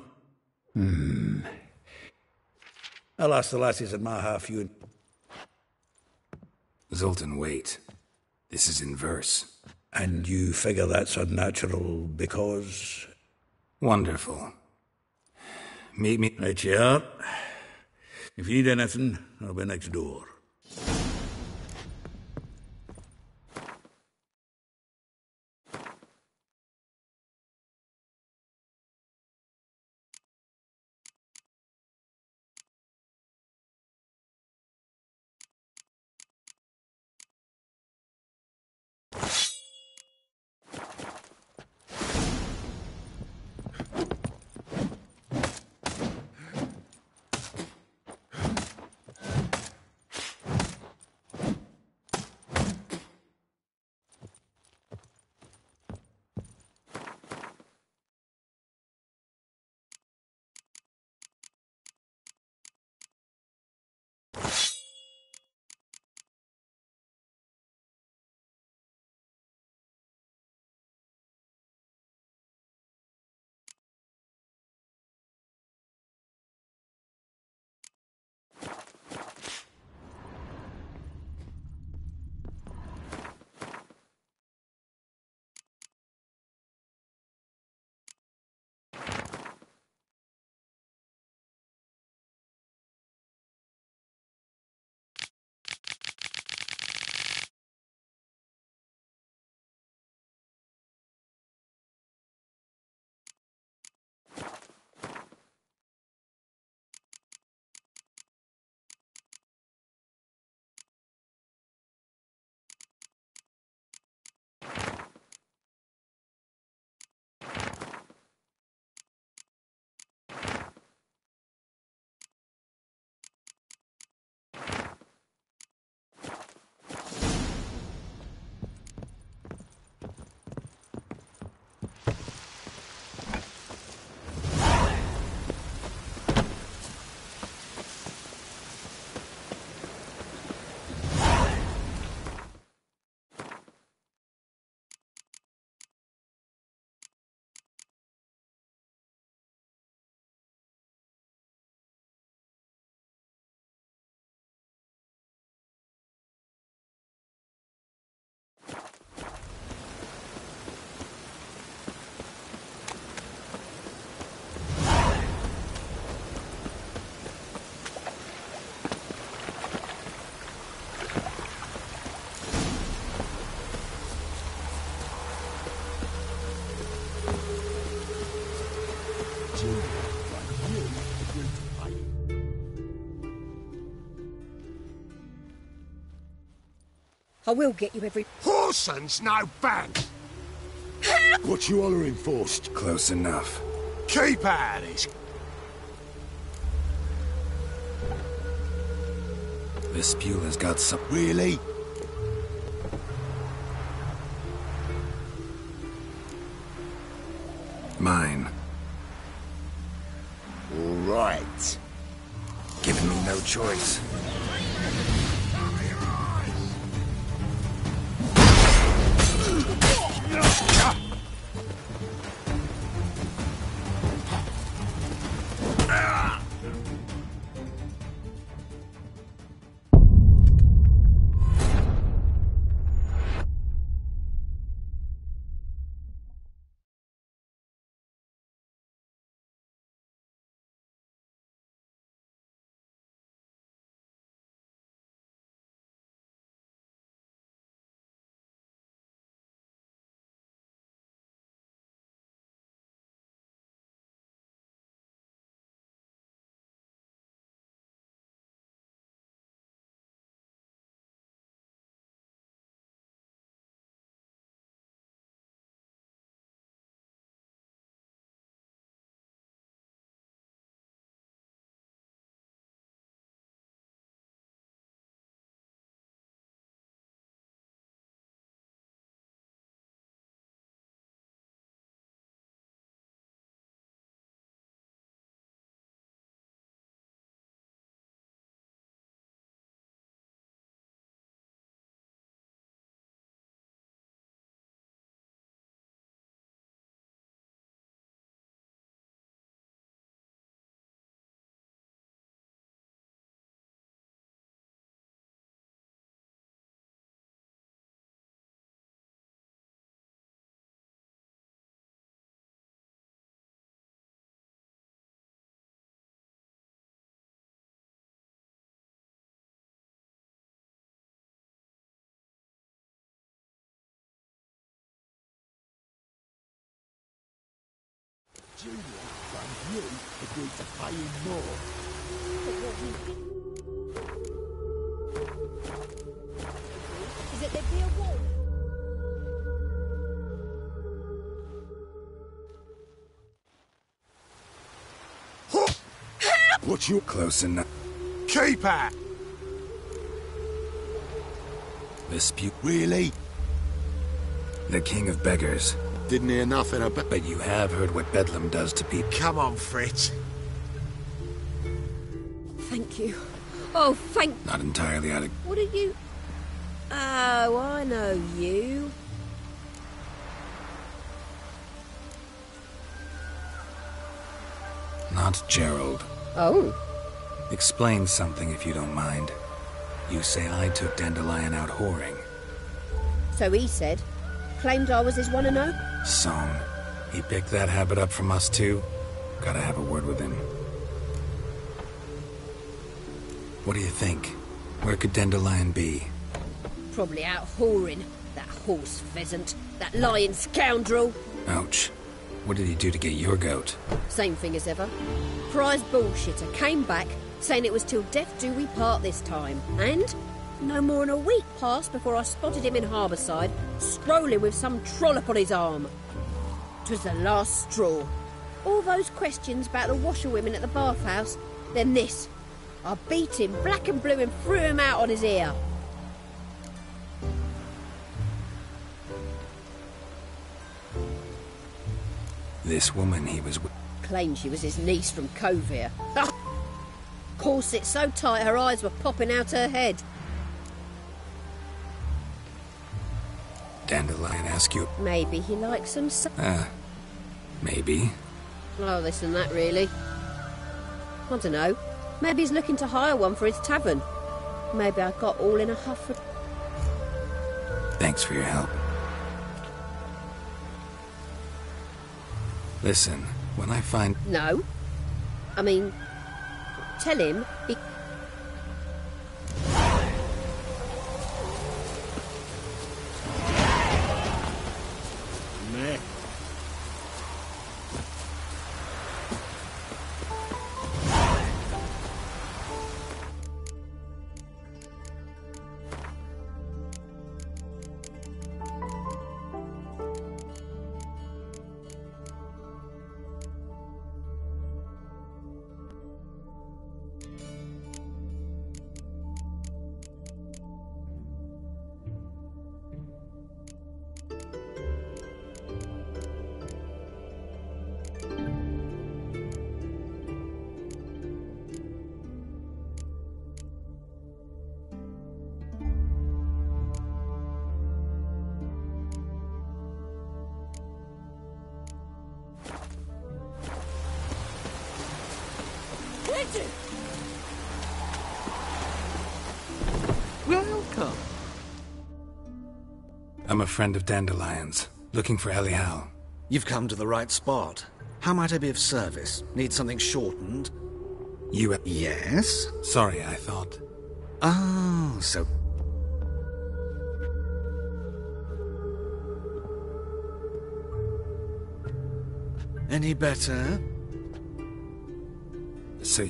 I'll ask the lassies at my half you... Zoltan, wait. This is in verse. And you figure that's unnatural because... Wonderful. Meet me... Right you are. If you need anything, I'll be next door. I will get you every... Whoreson's no bang! What you hollering for? Close enough. Keep out of this. This spule has got some... Really? Mine. All right. Giving me no choice. Julian and you agreed to pay him more. Is it there'd be a war? What you... Close enough. Keep out! This spule... Really? The king of beggars. Didn't hear nothing about... But you have heard what Bedlam does to people. Come on, Fritz. Thank you. Oh, thank... Not entirely out of... What are you... Oh, I know you. Not Gerald. Oh. Explain something if you don't mind. You say I took Dandelion out whoring. So he said. Claimed I was his one and only. Sown. He picked that habit up from us too? Gotta have a word with him. What do you think? Where could Dandelion be? Probably out whoring. That horse pheasant. That lying scoundrel. Ouch. What did he do to get your goat? Same thing as ever. Prize bullshitter came back, saying it was till death do we part this time. And no more than a week passed before I spotted him in Harbourside, strolling with some trollop on his arm. 'Twas the last straw. All those questions about the washerwomen at the bathhouse, then this. I beat him black and blue and threw him out on his ear. This woman he was with... Claimed she was his niece from Covere. Corset so tight her eyes were popping out her head. Dandelion ask you... Maybe he likes some... Maybe. Oh, this and that, really. I don't know. Maybe he's looking to hire one for his tavern. Maybe I got all in a huff for... Thanks for your help. Listen, when I find... No. I mean, tell him he... Meh. Welcome. I'm a friend of Dandelion's, looking for Ellie Howe. You've come to the right spot. How might I be of service? Need something shortened? You... Yes? Sorry, I thought... Oh, so... Any better? So...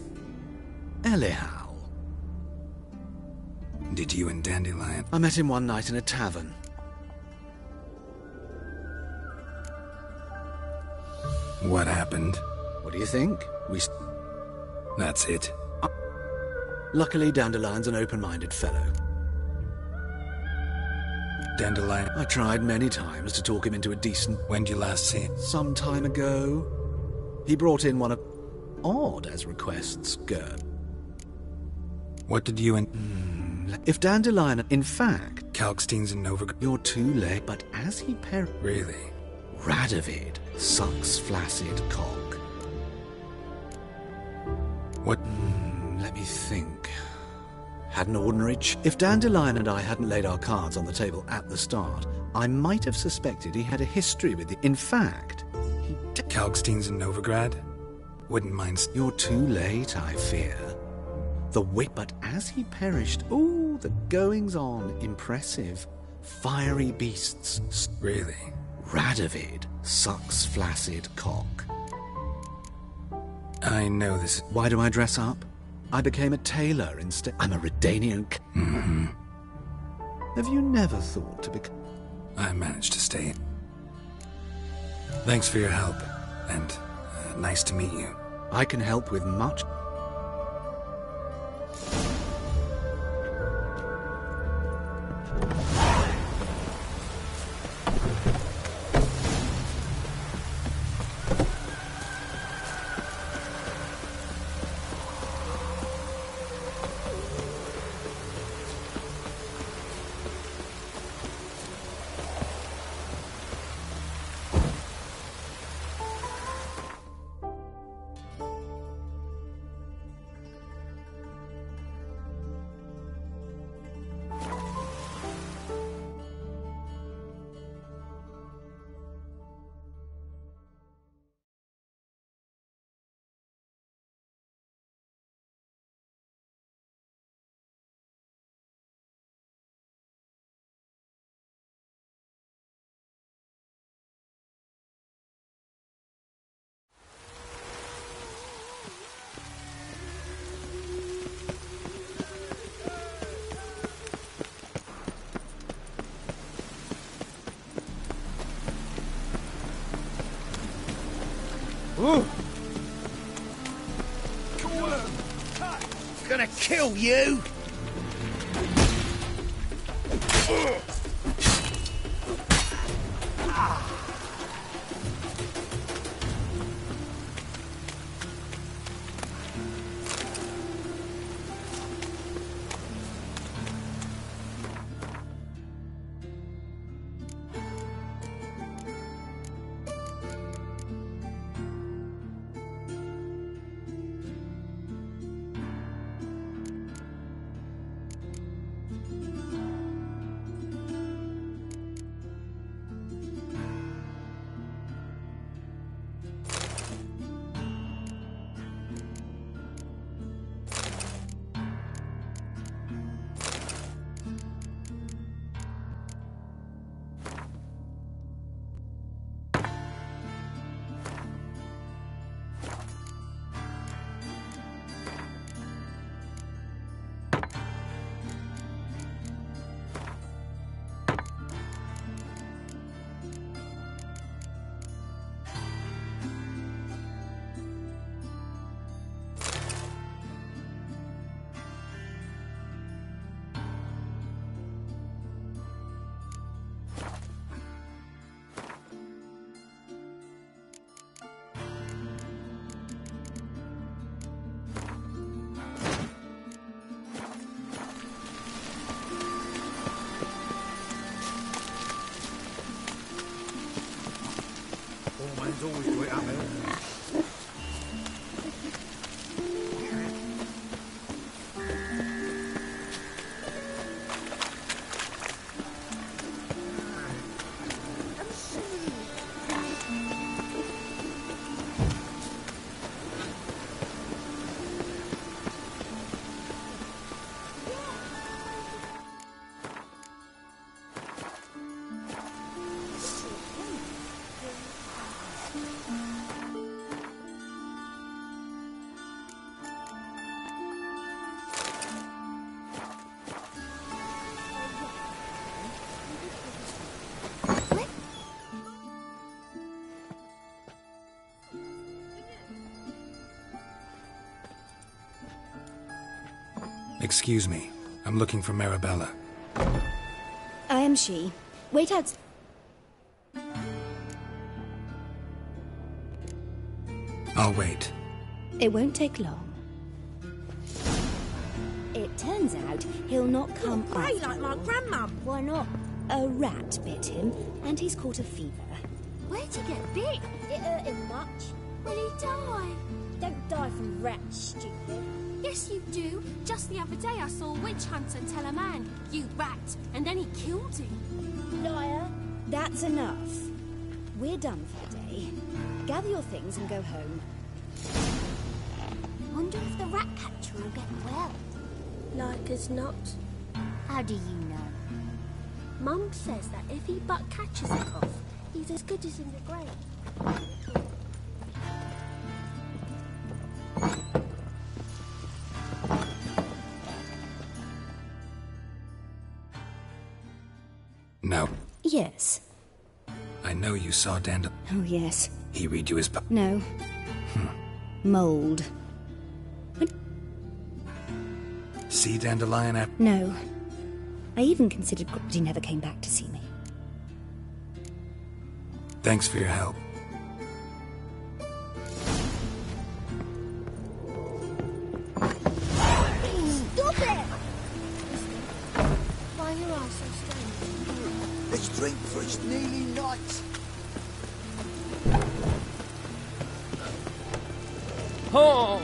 Ellie Howe. Did you and Dandelion... I met him one night in a tavern. What happened? What do you think? That's it. Luckily, Dandelion's an open-minded fellow. Dandelion... I tried many times to talk him into a decent... When did you last see him? Some time ago. He brought in one of... odd as requests go. What did you and... If Dandelion... In fact... Kalkstein's in Novigrad... You're too late, but as he Really? Radovid sucks flaccid cock. What? Let me think. Had an ordinary If Dandelion and I hadn't laid our cards on the table at the start, I might have suspected he had a history with In fact, he... Kalkstein's in Novigrad? Wouldn't mind... You're too late, I fear. The whip, but as he perished... Ooh, the goings-on. Impressive. Fiery beasts. Really? Radovid sucks flaccid cock. I know this... Why do I dress up? I became a tailor instead. I'm a Redanian... Mm-hmm. Have you never thought to become... I managed to stay. Thanks for your help, and nice to meet you. I can help with much... Ooh. Gonna kill you! Always do it up there. Excuse me. I'm looking for Marabella. I am she. Wait out. I'll wait. It won't take long. It turns out he'll not come Pray after like my all. grandmum. Why not? A rat bit him, and he's caught a fever. Where'd he get bit? It hurt him much. Will he die? Don't die from rats, stupid. Yes, you do. Just the other day I saw a witch hunter tell a man, "You rat," and then he killed him. Liar. That's enough. We're done for the day. Gather your things and go home. Wonder if the rat catcher will get well. Like as not. How do you know? Mum says that if he but catches a cough, he's as good as in the grave. No. Yes. I know you saw Dandelion. Oh, yes. He read you his... No. Mold. See Dandelion after... No. I even considered but he never came back to see me. Thanks for your help. Stop it! Why are your eyes so strange? Let's drink for it's nearly night. Oh!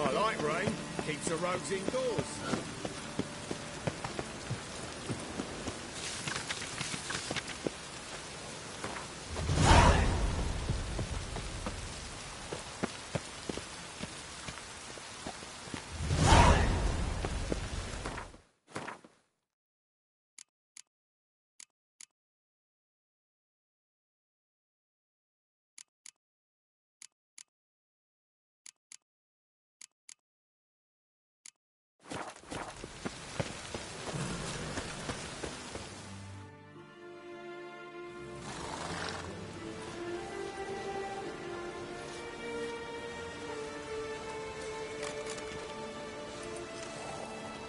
I like rain. Keeps the roads indoors.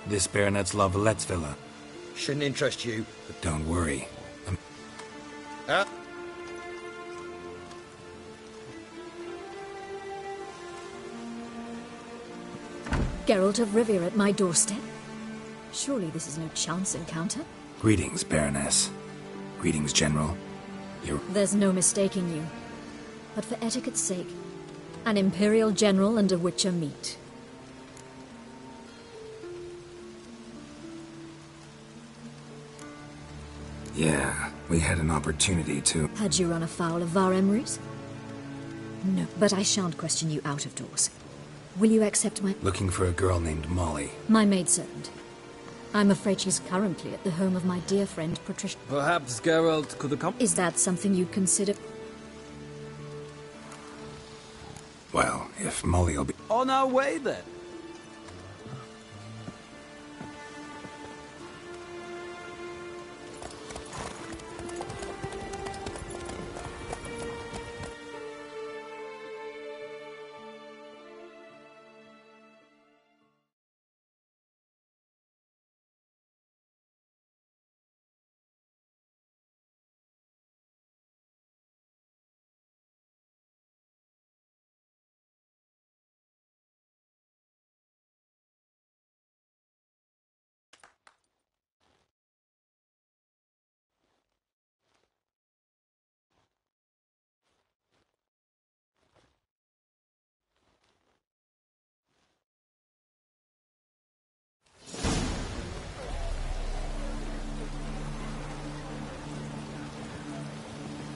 This Baronet's Lavalettes villa. Shouldn't interest you. But don't worry. Geralt of Rivia at my doorstep? Surely this is no chance encounter? Greetings, Baroness. Greetings, General. There's no mistaking you. But for etiquette's sake, an Imperial General and a Witcher meet. Yeah, we had an opportunity to... Had you run afoul of Var Emrys? No, but I shan't question you out of doors. Will you accept my... Looking for a girl named Molly. My maidservant. I'm afraid she's currently at the home of my dear friend Patricia. Perhaps Geralt could accompany... Is that something you'd consider? Well, if Molly'll be... On our way, then.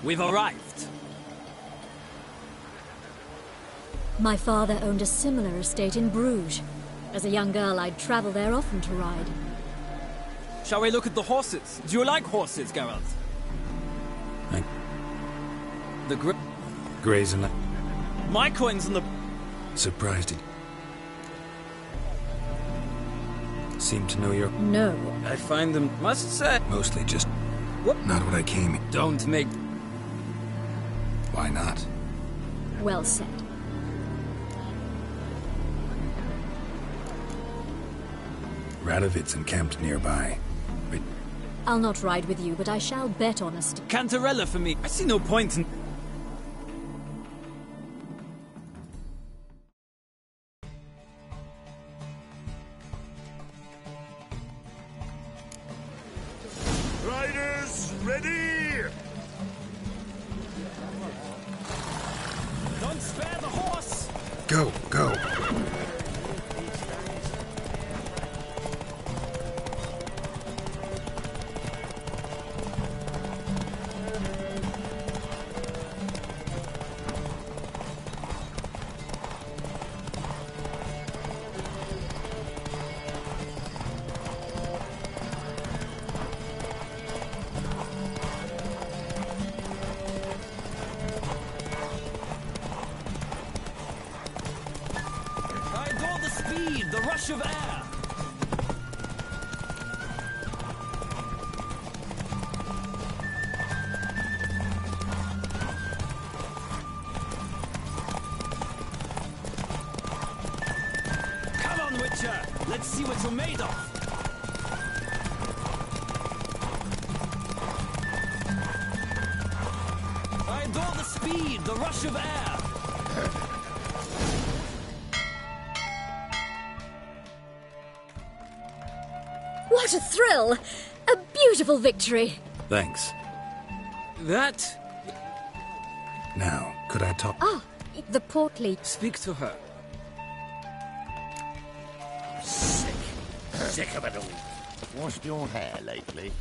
We've arrived. My father owned a similar estate in Bruges. As a young girl, I'd travel there often to ride. Shall we look at the horses? Do you like horses, Geralt? The grip. grazing. My coin's on the... Surprised it. Seem to know your... No. I find them, must say... Mostly just... What? Not what I came in. Don't make... Why not? Well said. Radovid's encamped nearby. But I'll not ride with you, but I shall bet on a Cantarella for me. I see no point in... Riders, ready! Don't spare the horse! Go, go! The rush of air! Come on, Witcher! Let's see what you're made of! I adore the speed, the rush of air! What a thrill! A beautiful victory! Thanks. That... Now, could I talk? Ah, the portly... Speak to her. Sick. Sick of it all. Washed your hair lately?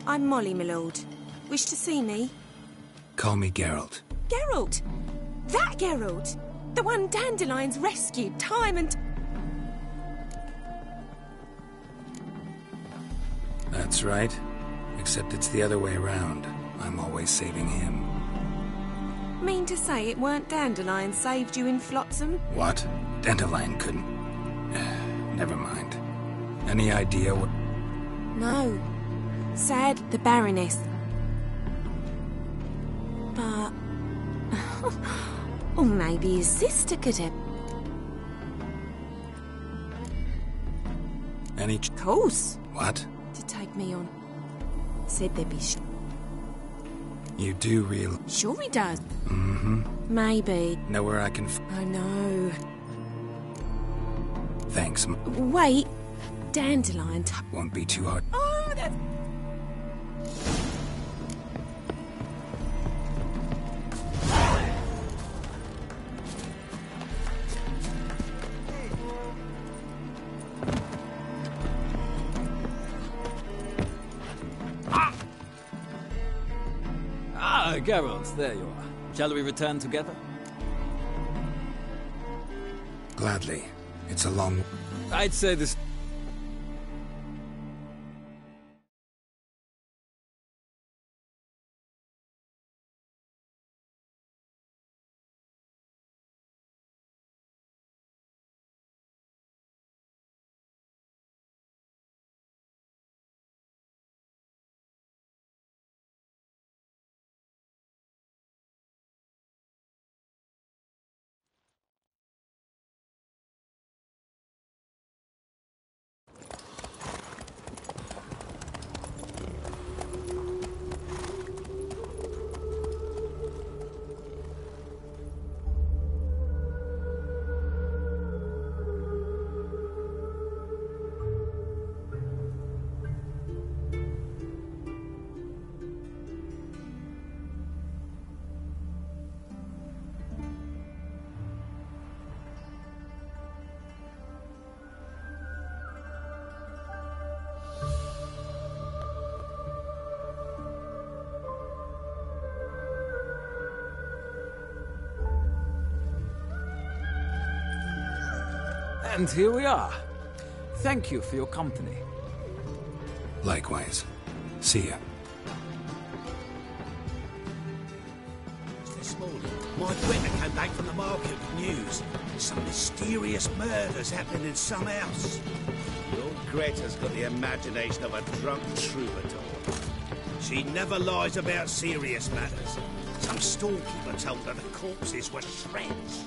I'm Molly, my lord. Wish to see me? Call me Geralt. Geralt! That Geralt! The one Dandelion's rescued time and... That's right. Except it's the other way around. I'm always saving him. Mean to say it weren't Dandelion saved you in Flotsam? What? Dandelion couldn't... Never mind. Any idea what... No. Sad, the Baroness. But... or maybe his sister could have... Any... Course. What? To take me on. Said there'd be... You do real... Sure he does. Mm-hmm. Maybe. Know where I can... I know. Thanks. Wait. Dandelion... Won't be too hard. Oh, that's... Geralt, there you are. Shall we return together? Gladly. It's a long... I'd say this... And here we are. Thank you for your company. Likewise. See ya. told. My Twitter came back from the market with news. Some mysterious murders happening in some house. Your Greta's got the imagination of a drunk troubadour. She never lies about serious matters. Some storekeeper told her the corpses were shreds.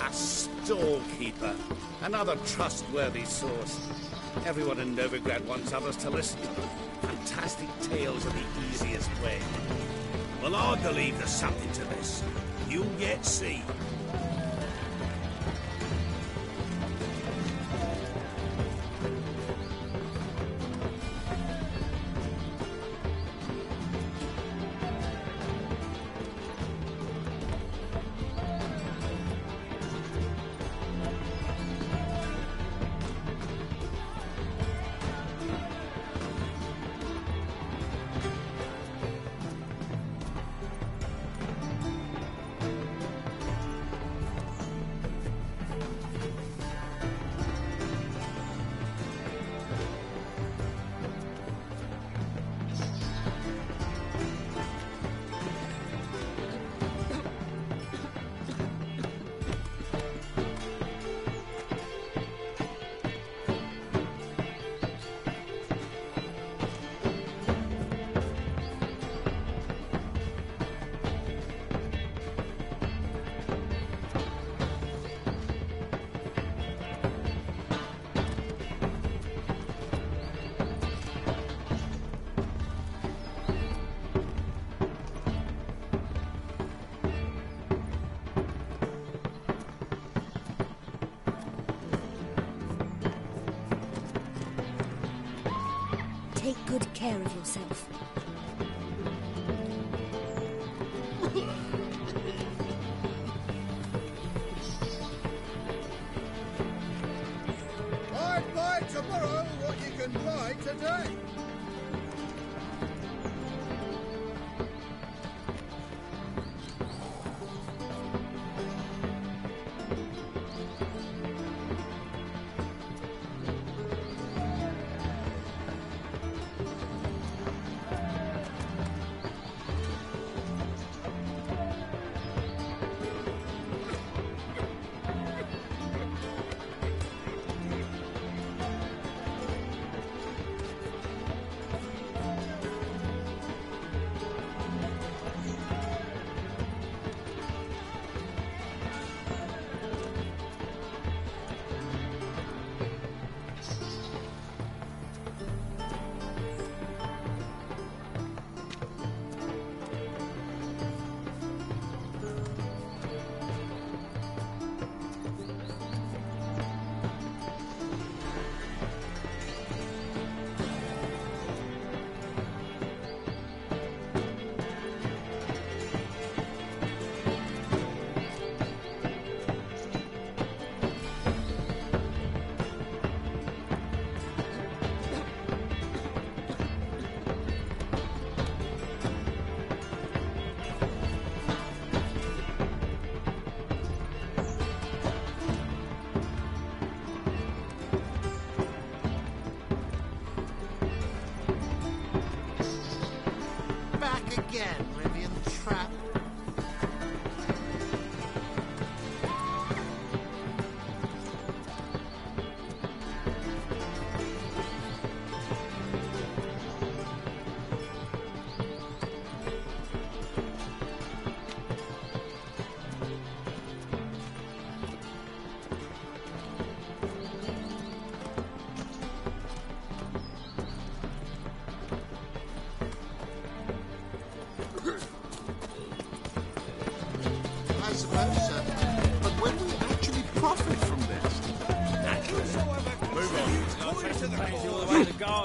A storekeeper. Another trustworthy source. Everyone in Novigrad wants others to listen to them. Fantastic tales are the easiest way. Well, I believe there's something to this. You'll yet see. Take good care of yourself. Buy tomorrow what you can buy today. Again, Rivian trap. I suppose so. But will we actually profit from this?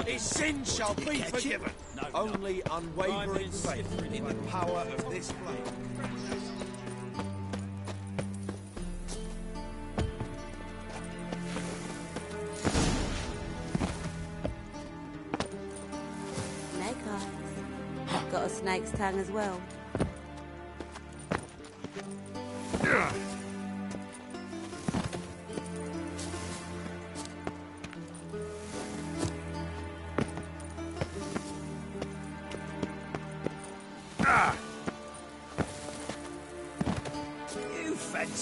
His sins shall be forgiven. Only unwavering faith in the power of this flame. Snake eyes. Got a snake's tongue as well.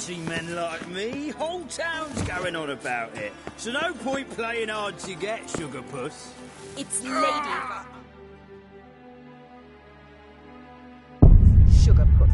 see men like me. Whole town's going on about it. So no point playing hard to get, Sugar Puss. It's Lady Sugar Puss.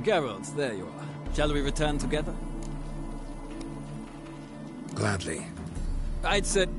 Geralt, there you are. Shall we return together? Gladly. I'd said...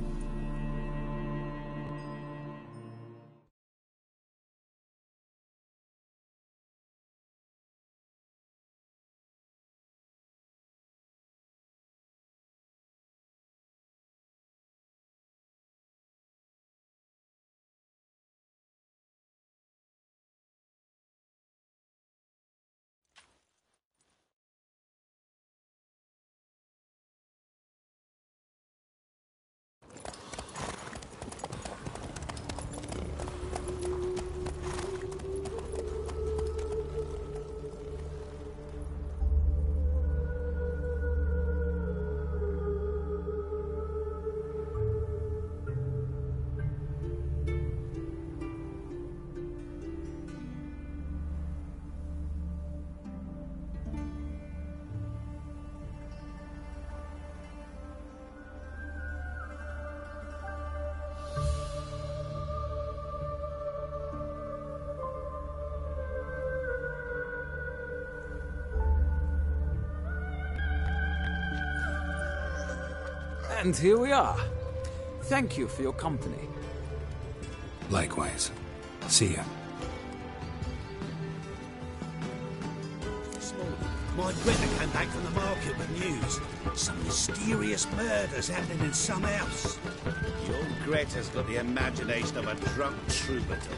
And here we are. Thank you for your company. Likewise. See ya. This morning, my Greta came back from the market with news. Some mysterious murders happening in some house. Your Greta's got the imagination of a drunk troubadour.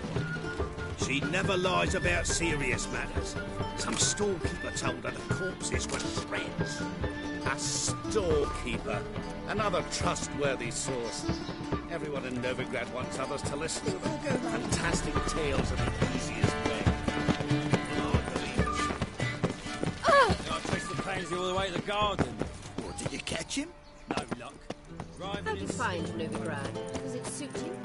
She never lies about serious matters. Some storekeeper told her the corpses were shreds. A storekeeper. Another trustworthy source. Everyone in Novigrad wants others to listen to them. Fantastic tales are the easiest way. I traced the pansy all the way to the garden. What, did you catch him? No luck. How do you find Novigrad? Does it suit you?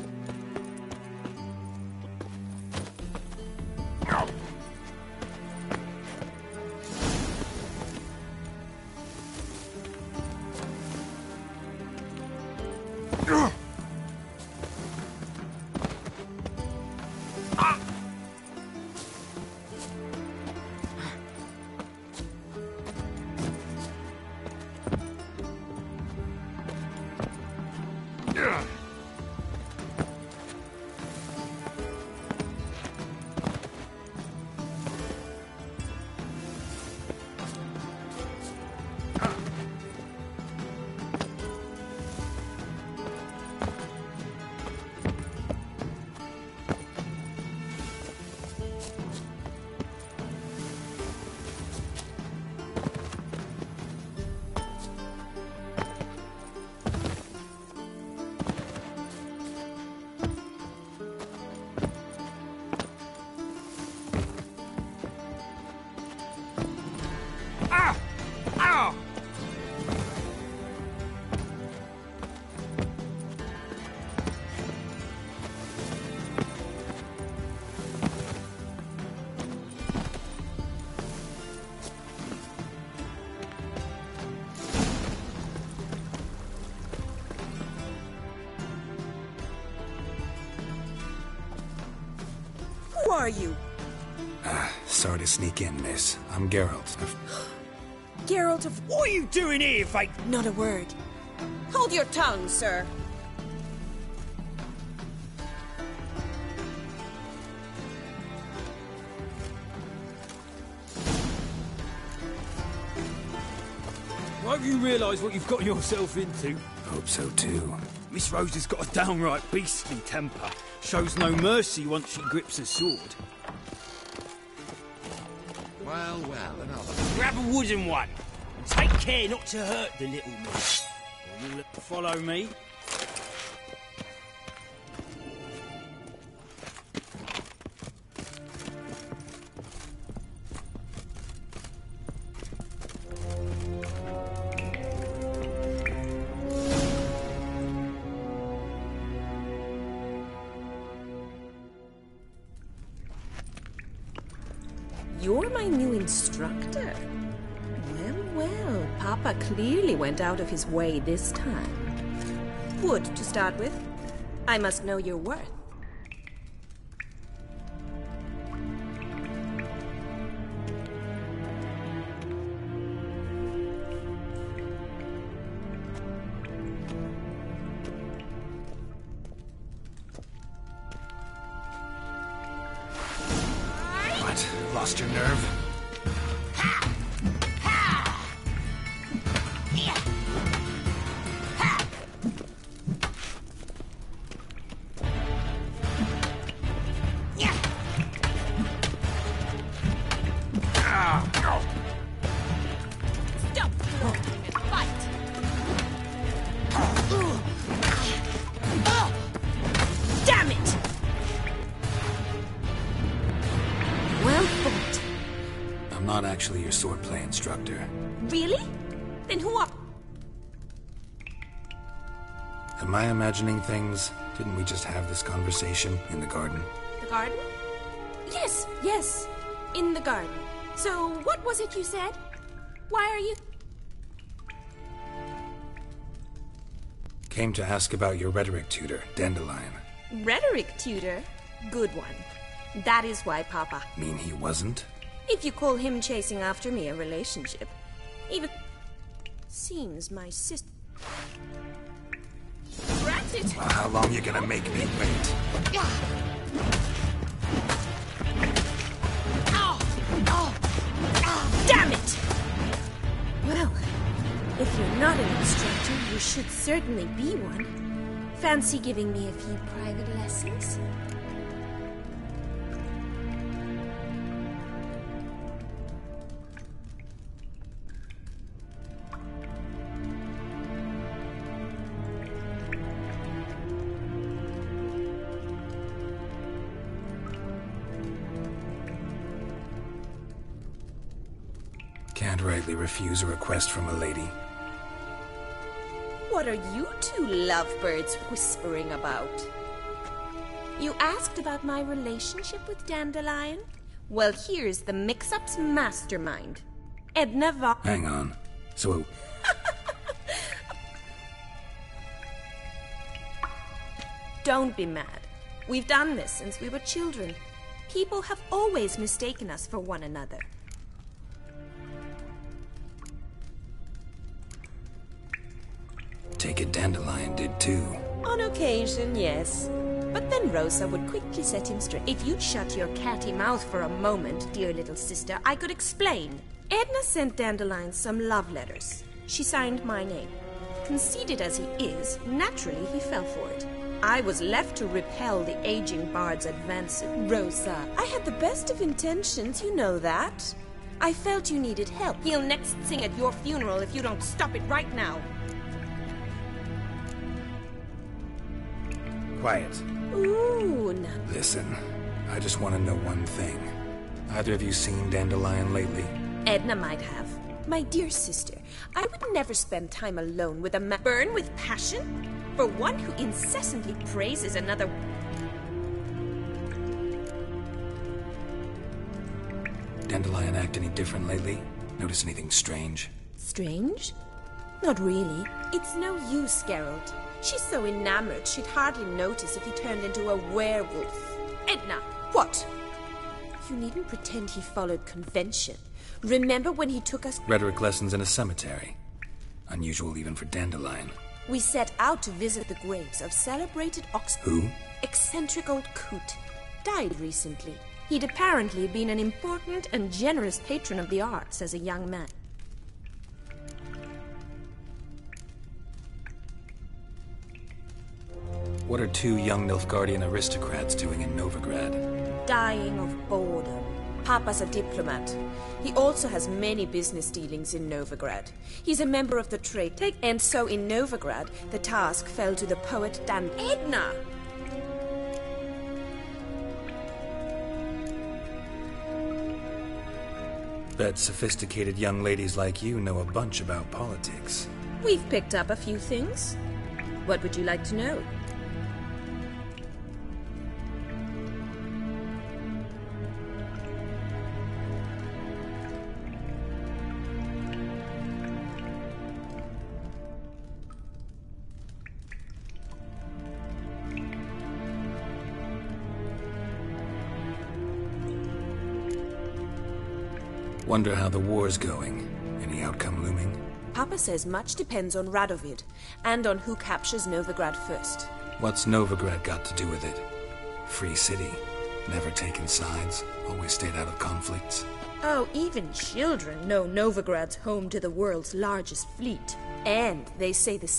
are you? Sorry to sneak in, miss. I'm Geralt. Geralt of... What are you doing here, Fate? Not a word. Hold your tongue, sir. Won't you realise what you've got yourself into? Hope so, too. Miss Rose has got a downright beastly temper. Shows no mercy once she grips a sword. Well, another. Grab a wooden one. And take care not to hurt the little miss. Or you'll follow me. You're my new instructor. Well, Papa clearly went out of his way this time. Wood, to start with. I must know your worth. Lost your nerve? Stop gloating and fight! Damn it! Well fought. I'm not actually your swordplay instructor. Really? Then who are... Am I imagining things? Didn't we just have this conversation in the garden? The garden? Yes. In the garden. So, what was it you said? Why are you... Came to ask about your rhetoric tutor, Dandelion. Rhetoric tutor? Good one. That is why, Papa. Mean he wasn't? If you call him chasing after me a relationship. Even... Seems my sister... Granted! Well, how long you gonna make me wait? Damn it! Well, if you're not an instructor, you should certainly be one. Fancy giving me a few private lessons? Can't rightly refuse a request from a lady. What are you two lovebirds whispering about? You asked about my relationship with Dandelion? Well, here's the mix-up's mastermind. Edna Va... Hang on. So... Don't be mad. We've done this since we were children. People have always mistaken us for one another. Take it Dandelion did too. On occasion, yes. But then Rosa would quickly set him straight. If you'd shut your catty mouth for a moment, dear little sister, I could explain. Edna sent Dandelion some love letters. She signed my name. Conceited as he is, naturally he fell for it. I was left to repel the aging bard's advances. Rosa, I had the best of intentions, you know that. I felt you needed help. He'll next sing at your funeral if you don't stop it right now. Quiet. Ooh, now... Listen, I just want to know one thing. Either of you seen Dandelion lately? Edna might have. My dear sister, I would never spend time alone with a man burn with passion for one who incessantly praises another. Dandelion act any different lately? Notice anything strange? Strange? Not really. It's no use, Geralt. She's so enamored she'd hardly notice if he turned into a werewolf. Edna! What? You needn't pretend he followed convention. Remember when he took us... Rhetoric lessons in a cemetery. Unusual even for Dandelion. We set out to visit the graves of celebrated Who? Eccentric old coot. Died recently. He'd apparently been an important and generous patron of the arts as a young man. What are two young Nilfgaardian aristocrats doing in Novigrad? Dying of boredom. Papa's a diplomat. He also has many business dealings in Novigrad. He's a member of the trade, and so in Novigrad, the task fell to the poet Edna! Bet sophisticated young ladies like you know a bunch about politics. We've picked up a few things. What would you like to know? Wonder how the war's going. Any outcome looming? Papa says much depends on Radovid, and on who captures Novigrad first. What's Novigrad got to do with it? Free city. Never taken sides. Always stayed out of conflicts. Oh, even children know Novigrad's home to the world's largest fleet. And they say the...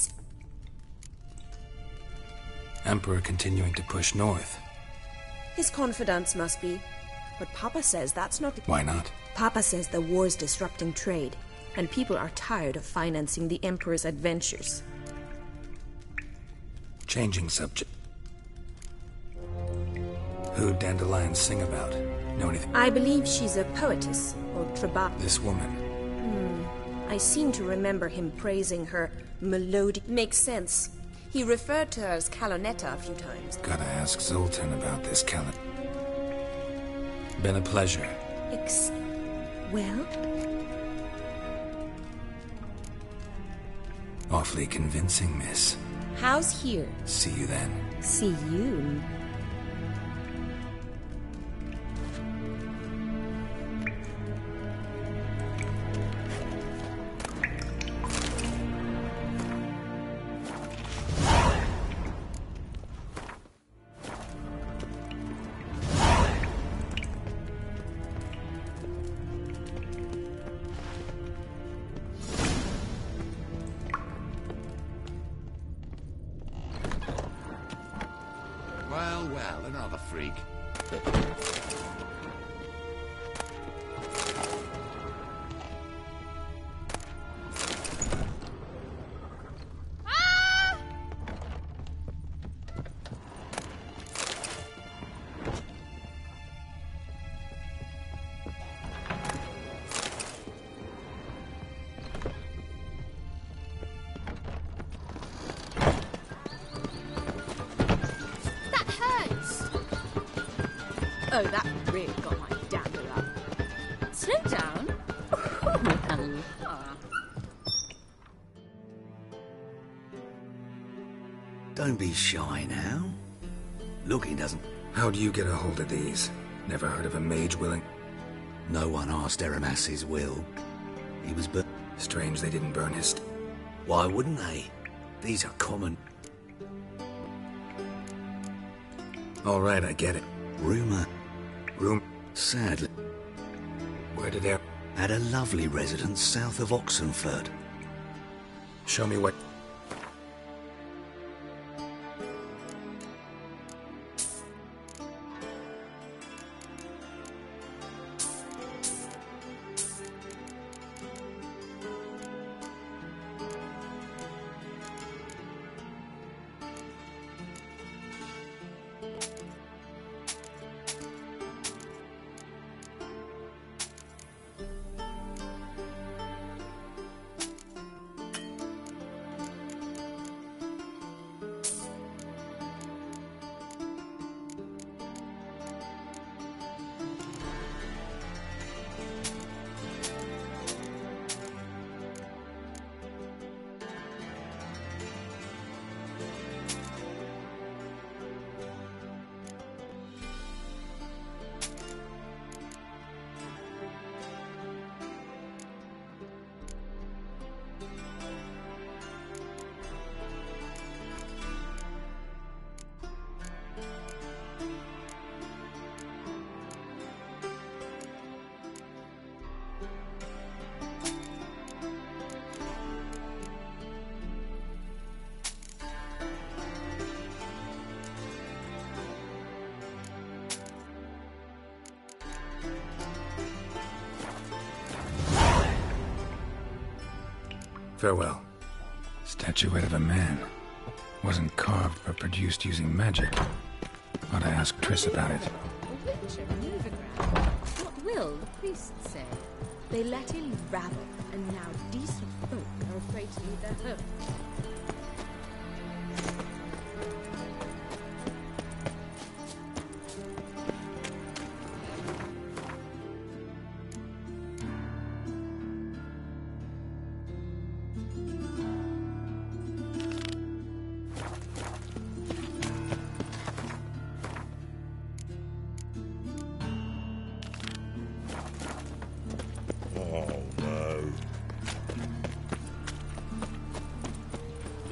Emperor continuing to push north. His confidants must be. But Papa says that's not... Why not? Papa says the war's disrupting trade, and people are tired of financing the Emperor's adventures. Changing subject. Who'd Dandelion sing about? Know anything? I believe she's a poetess, or tribal. This woman. I seem to remember him praising her melodic... Makes sense. He referred to her as Calonetta a few times. Gotta ask Zoltan about this, Been a pleasure. Well? Awfully convincing, miss. How's here? See you then. See you? Well, another freak. Oh, that really got my dander up. Slow down. Don't be shy now. Look, he doesn't... How do you get a hold of these? Never heard of a mage willing... No one asked Eramas's will. He was but... Strange they didn't burn his... Why wouldn't they? These are common... All right, I get it. Rumour. Room... Sadly. Where did they... At a lovely residence south of Oxenford. Show me what... Farewell. Statuette of a man. Wasn't carved but produced using magic. Ought to ask Triss about it. What will the priests say? They let in rabble, and now decent folk are afraid to leave their homes.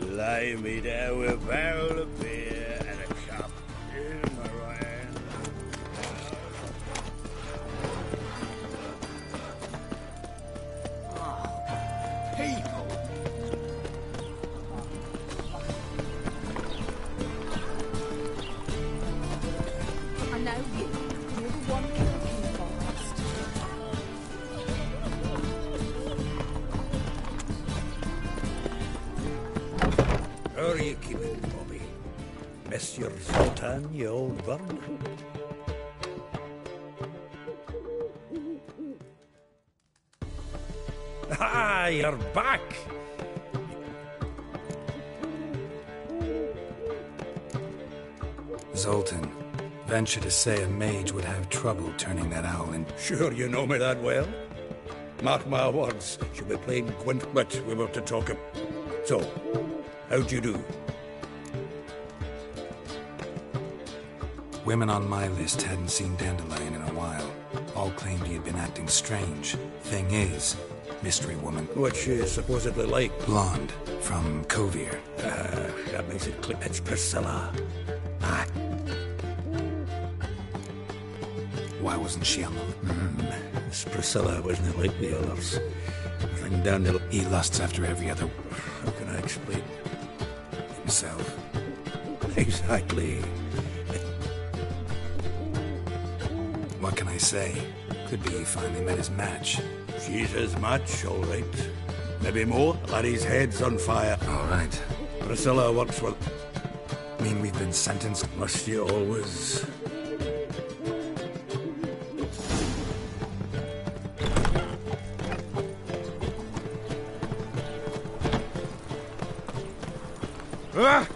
Lay me down with a barrel of beer and a cup in my right hand. People! I know you. You're the one killed in the forest. How are you keeping, Bobby? Monsieur Sultan, you old bird? Ah, you're back! Zoltan. Venture to say a mage would have trouble turning that owl in. Sure you know me that well? Mark my words, she'll be playing Gwent, but we were to talk him. So, how'd you do? Women on my list hadn't seen Dandelion in a while. All claimed he had been acting strange. Thing is, mystery woman. What's she supposedly like? Blonde, from Kovir. That makes it clear. It's Priscilla. Ah. Why wasn't she on the... This Priscilla wasn't like the others. Ring down the... He lusts after every other... How can I explain? Himself. Exactly. What can I say? Could be he finally met his match. She's his match, all right. Maybe more. Laddie's head's on fire. All right. Priscilla works with... Mean we've been sentenced? Must you always... Ah!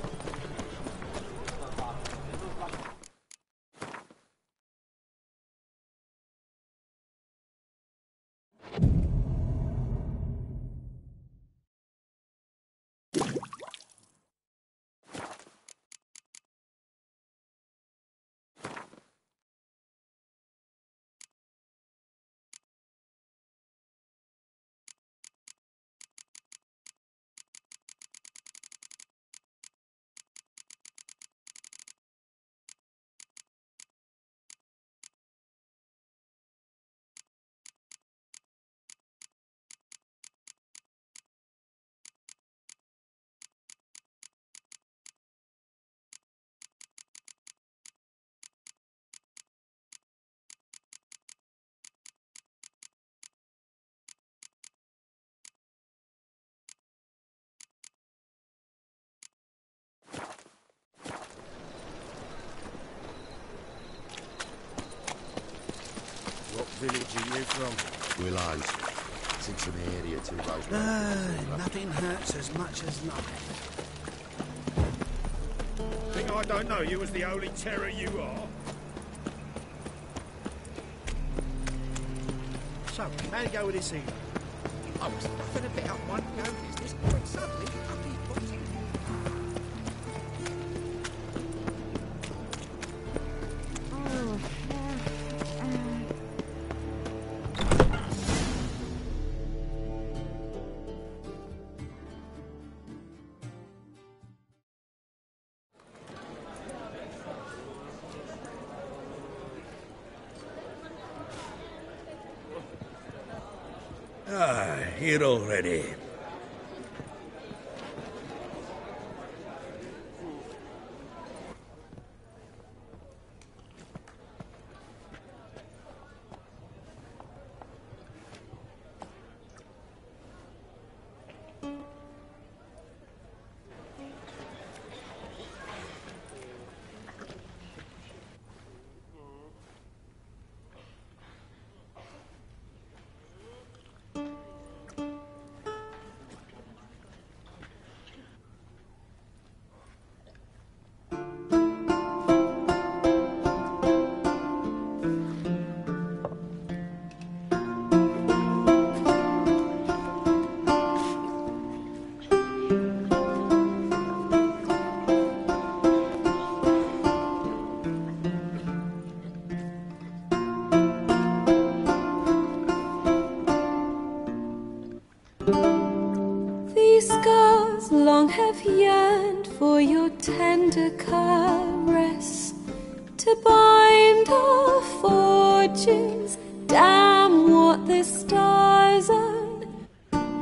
What village are you from? Willows. It's in some area too close. Nothing hurts as much as nothing. Think I don't know you as the holy terror you are? So, how'd it go with this evening? I was nothing about one no business, but suddenly up he pops in. Ah, here already. These scars long have yearned for your tender caress, to bind our fortunes. Damn what the stars own.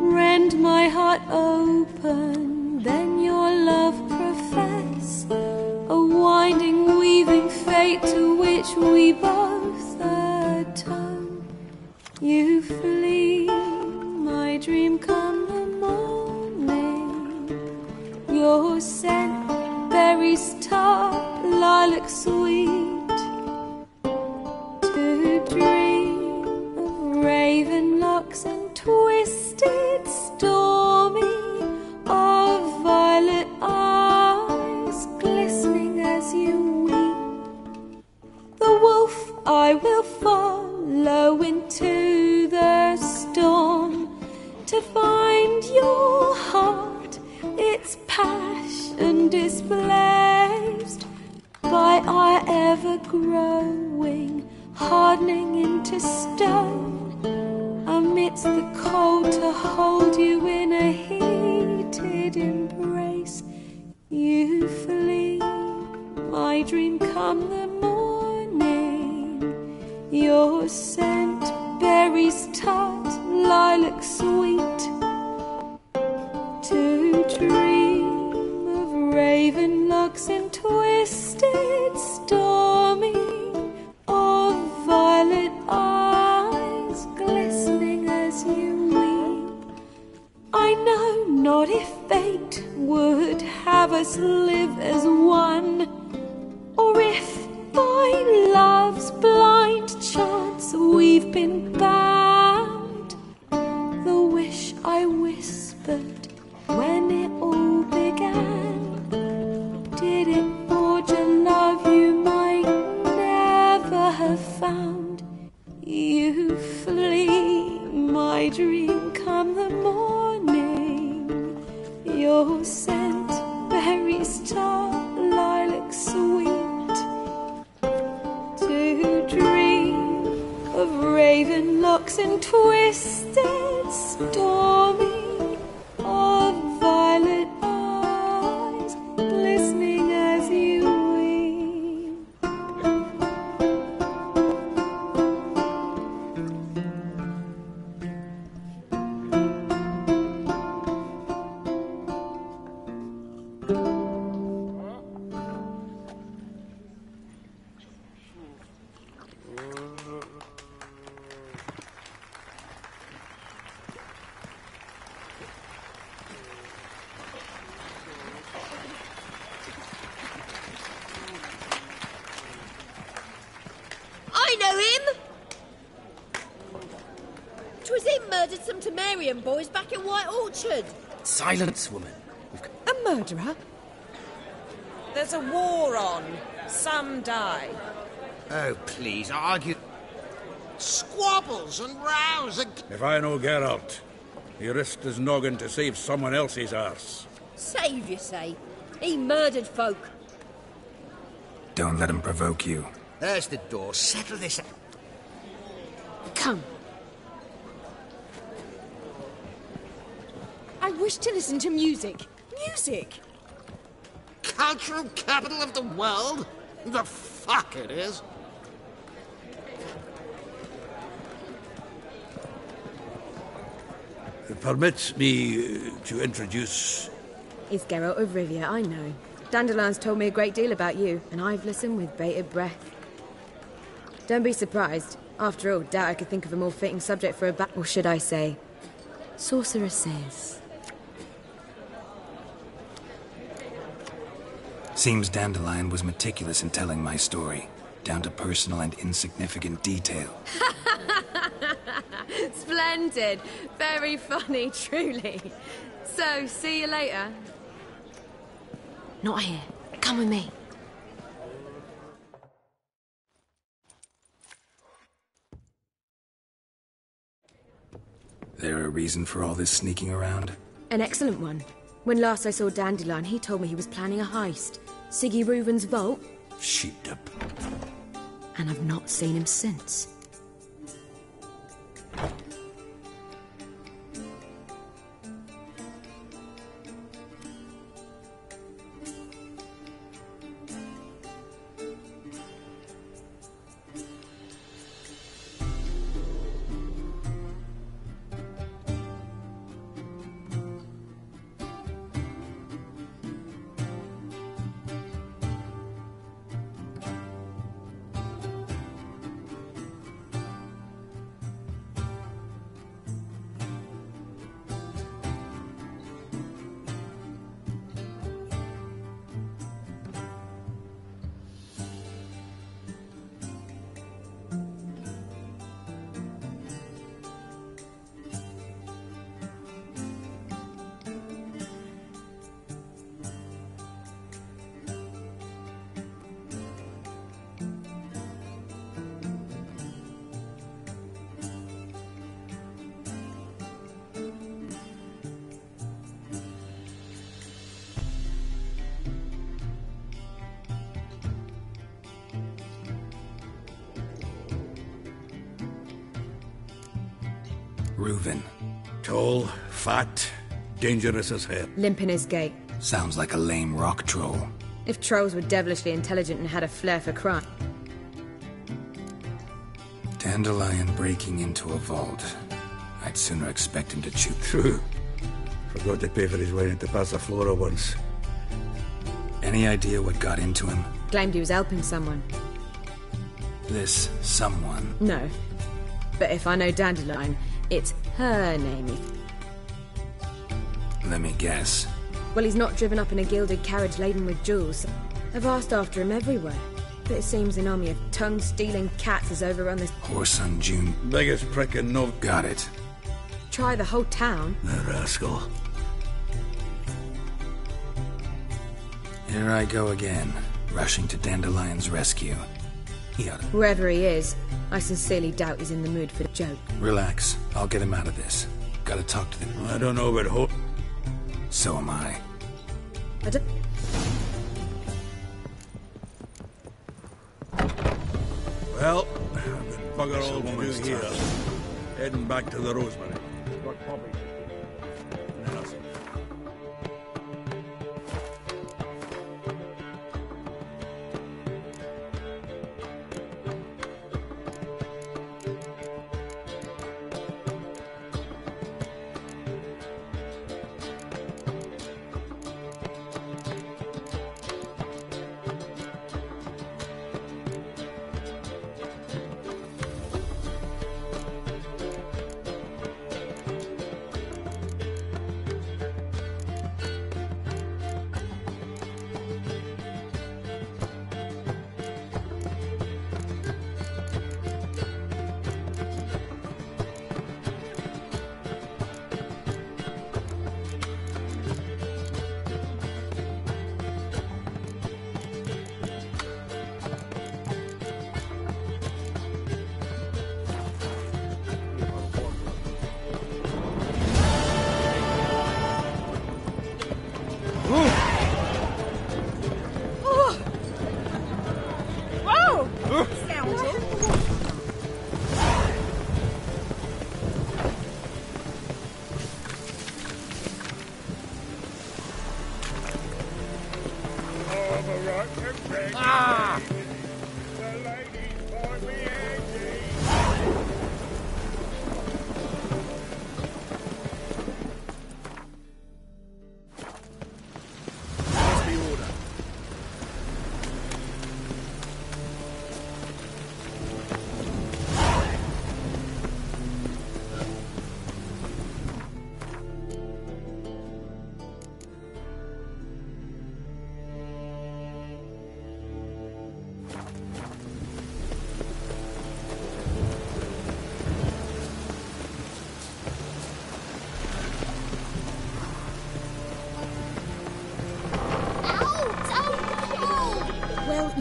Rend my heart open, then your love profess, a winding, weaving fate to which we both atone. You flee, my dream come the morning. Your scent, berries tart, lilac sweet, to dream of raven locks and twisted, stormy, of violet eyes glistening as you weep. The wolf I will follow into the storm, to find your heart, its passion displaced by our ever-growing, hardening into stone, amidst the cold to hold you in a heated embrace. You flee, my dream come the morning, your scent, berries tart, lilac sweet, to dream of raven locks and twisted, stormy, of violet eyes glistening as you weep. I know not if fate would have us live as one, or if by love's blind chance we've been bound. The wish I whispered when it all began, did it forge a love you might never have found? You flee, my dream come the morning, your scent, berries tart, lilac sweet, to dream of raven locks and twisted, stormy, of violet eyes glistening as you weep. I know him! 'Twas him murdered some Temerian boys back in White Orchard. Silence, woman. A murderer? There's a war on. Some die. Oh, please, argue. Squabbles and rows and... If I know Geralt, he risked his noggin to save someone else's arse. Save, you say? He murdered folk. Don't let him provoke you. There's the door. Settle this out. Come. I wish to listen to music. Music! Cultural capital of the world? The fuck it is. Permit me to introduce... It's Geralt of Rivia, I know. Dandelion's told me a great deal about you, and I've listened with bated breath. Don't be surprised. After all, doubt I could think of a more fitting subject for or should I say, sorceresses. Seems Dandelion was meticulous in telling my story, down to personal and insignificant detail. Splendid. Very funny, truly. So, see you later. Not here. Come with me. There a reason for all this sneaking around? An excellent one. When last I saw Dandelion, he told me he was planning a heist. Siggy Reuven's vault. Sheep-dip. And I've not seen him since. Reuven. Tall, fat, dangerous as hell. Limp in his gait. Sounds like a lame rock troll. If trolls were devilishly intelligent and had a flair for crime. Dandelion breaking into a vault. I'd sooner expect him to chew through. Forgot to pay for his way into Passaflora once. Any idea what got into him? Claimed he was helping someone. This someone? No. But if I know Dandelion, it's her name. Let me guess. Well, he's not driven up in a gilded carriage laden with jewels. I've asked after him everywhere. But it seems an army of tongue-stealing cats has overrun this... Horse on June. Biggest prick in Nov... Got it. Try the whole town. The rascal. Here I go again, rushing to Dandelion's rescue. Whoever he is, I sincerely doubt he's in the mood for a joke. Relax. I'll get him out of this. Gotta talk to them. I don't know about hope. So am I. Well, I've got bugger all to do here. Heading back to the Rosemary.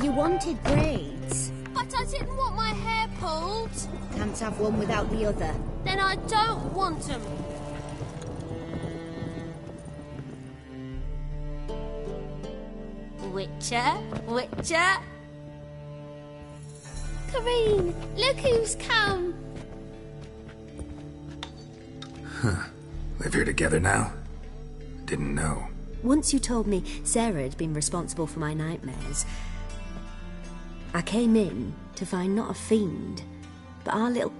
You wanted braids. But I didn't want my hair pulled. Can't have one without the other. Then I don't want them. Witcher. Kareen, look who's come. Huh. Live here together now? Didn't know. Once you told me Sarah had been responsible for my nightmares, I came in to find not a fiend, but our little...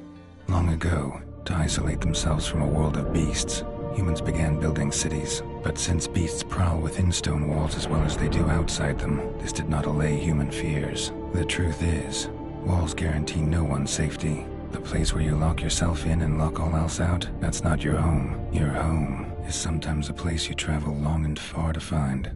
Long ago, to isolate themselves from a world of beasts, humans began building cities. But since beasts prowl within stone walls as well as they do outside them, this did not allay human fears. The truth is, walls guarantee no one's safety. The place where you lock yourself in and lock all else out, that's not your home. Your home is sometimes a place you travel long and far to find.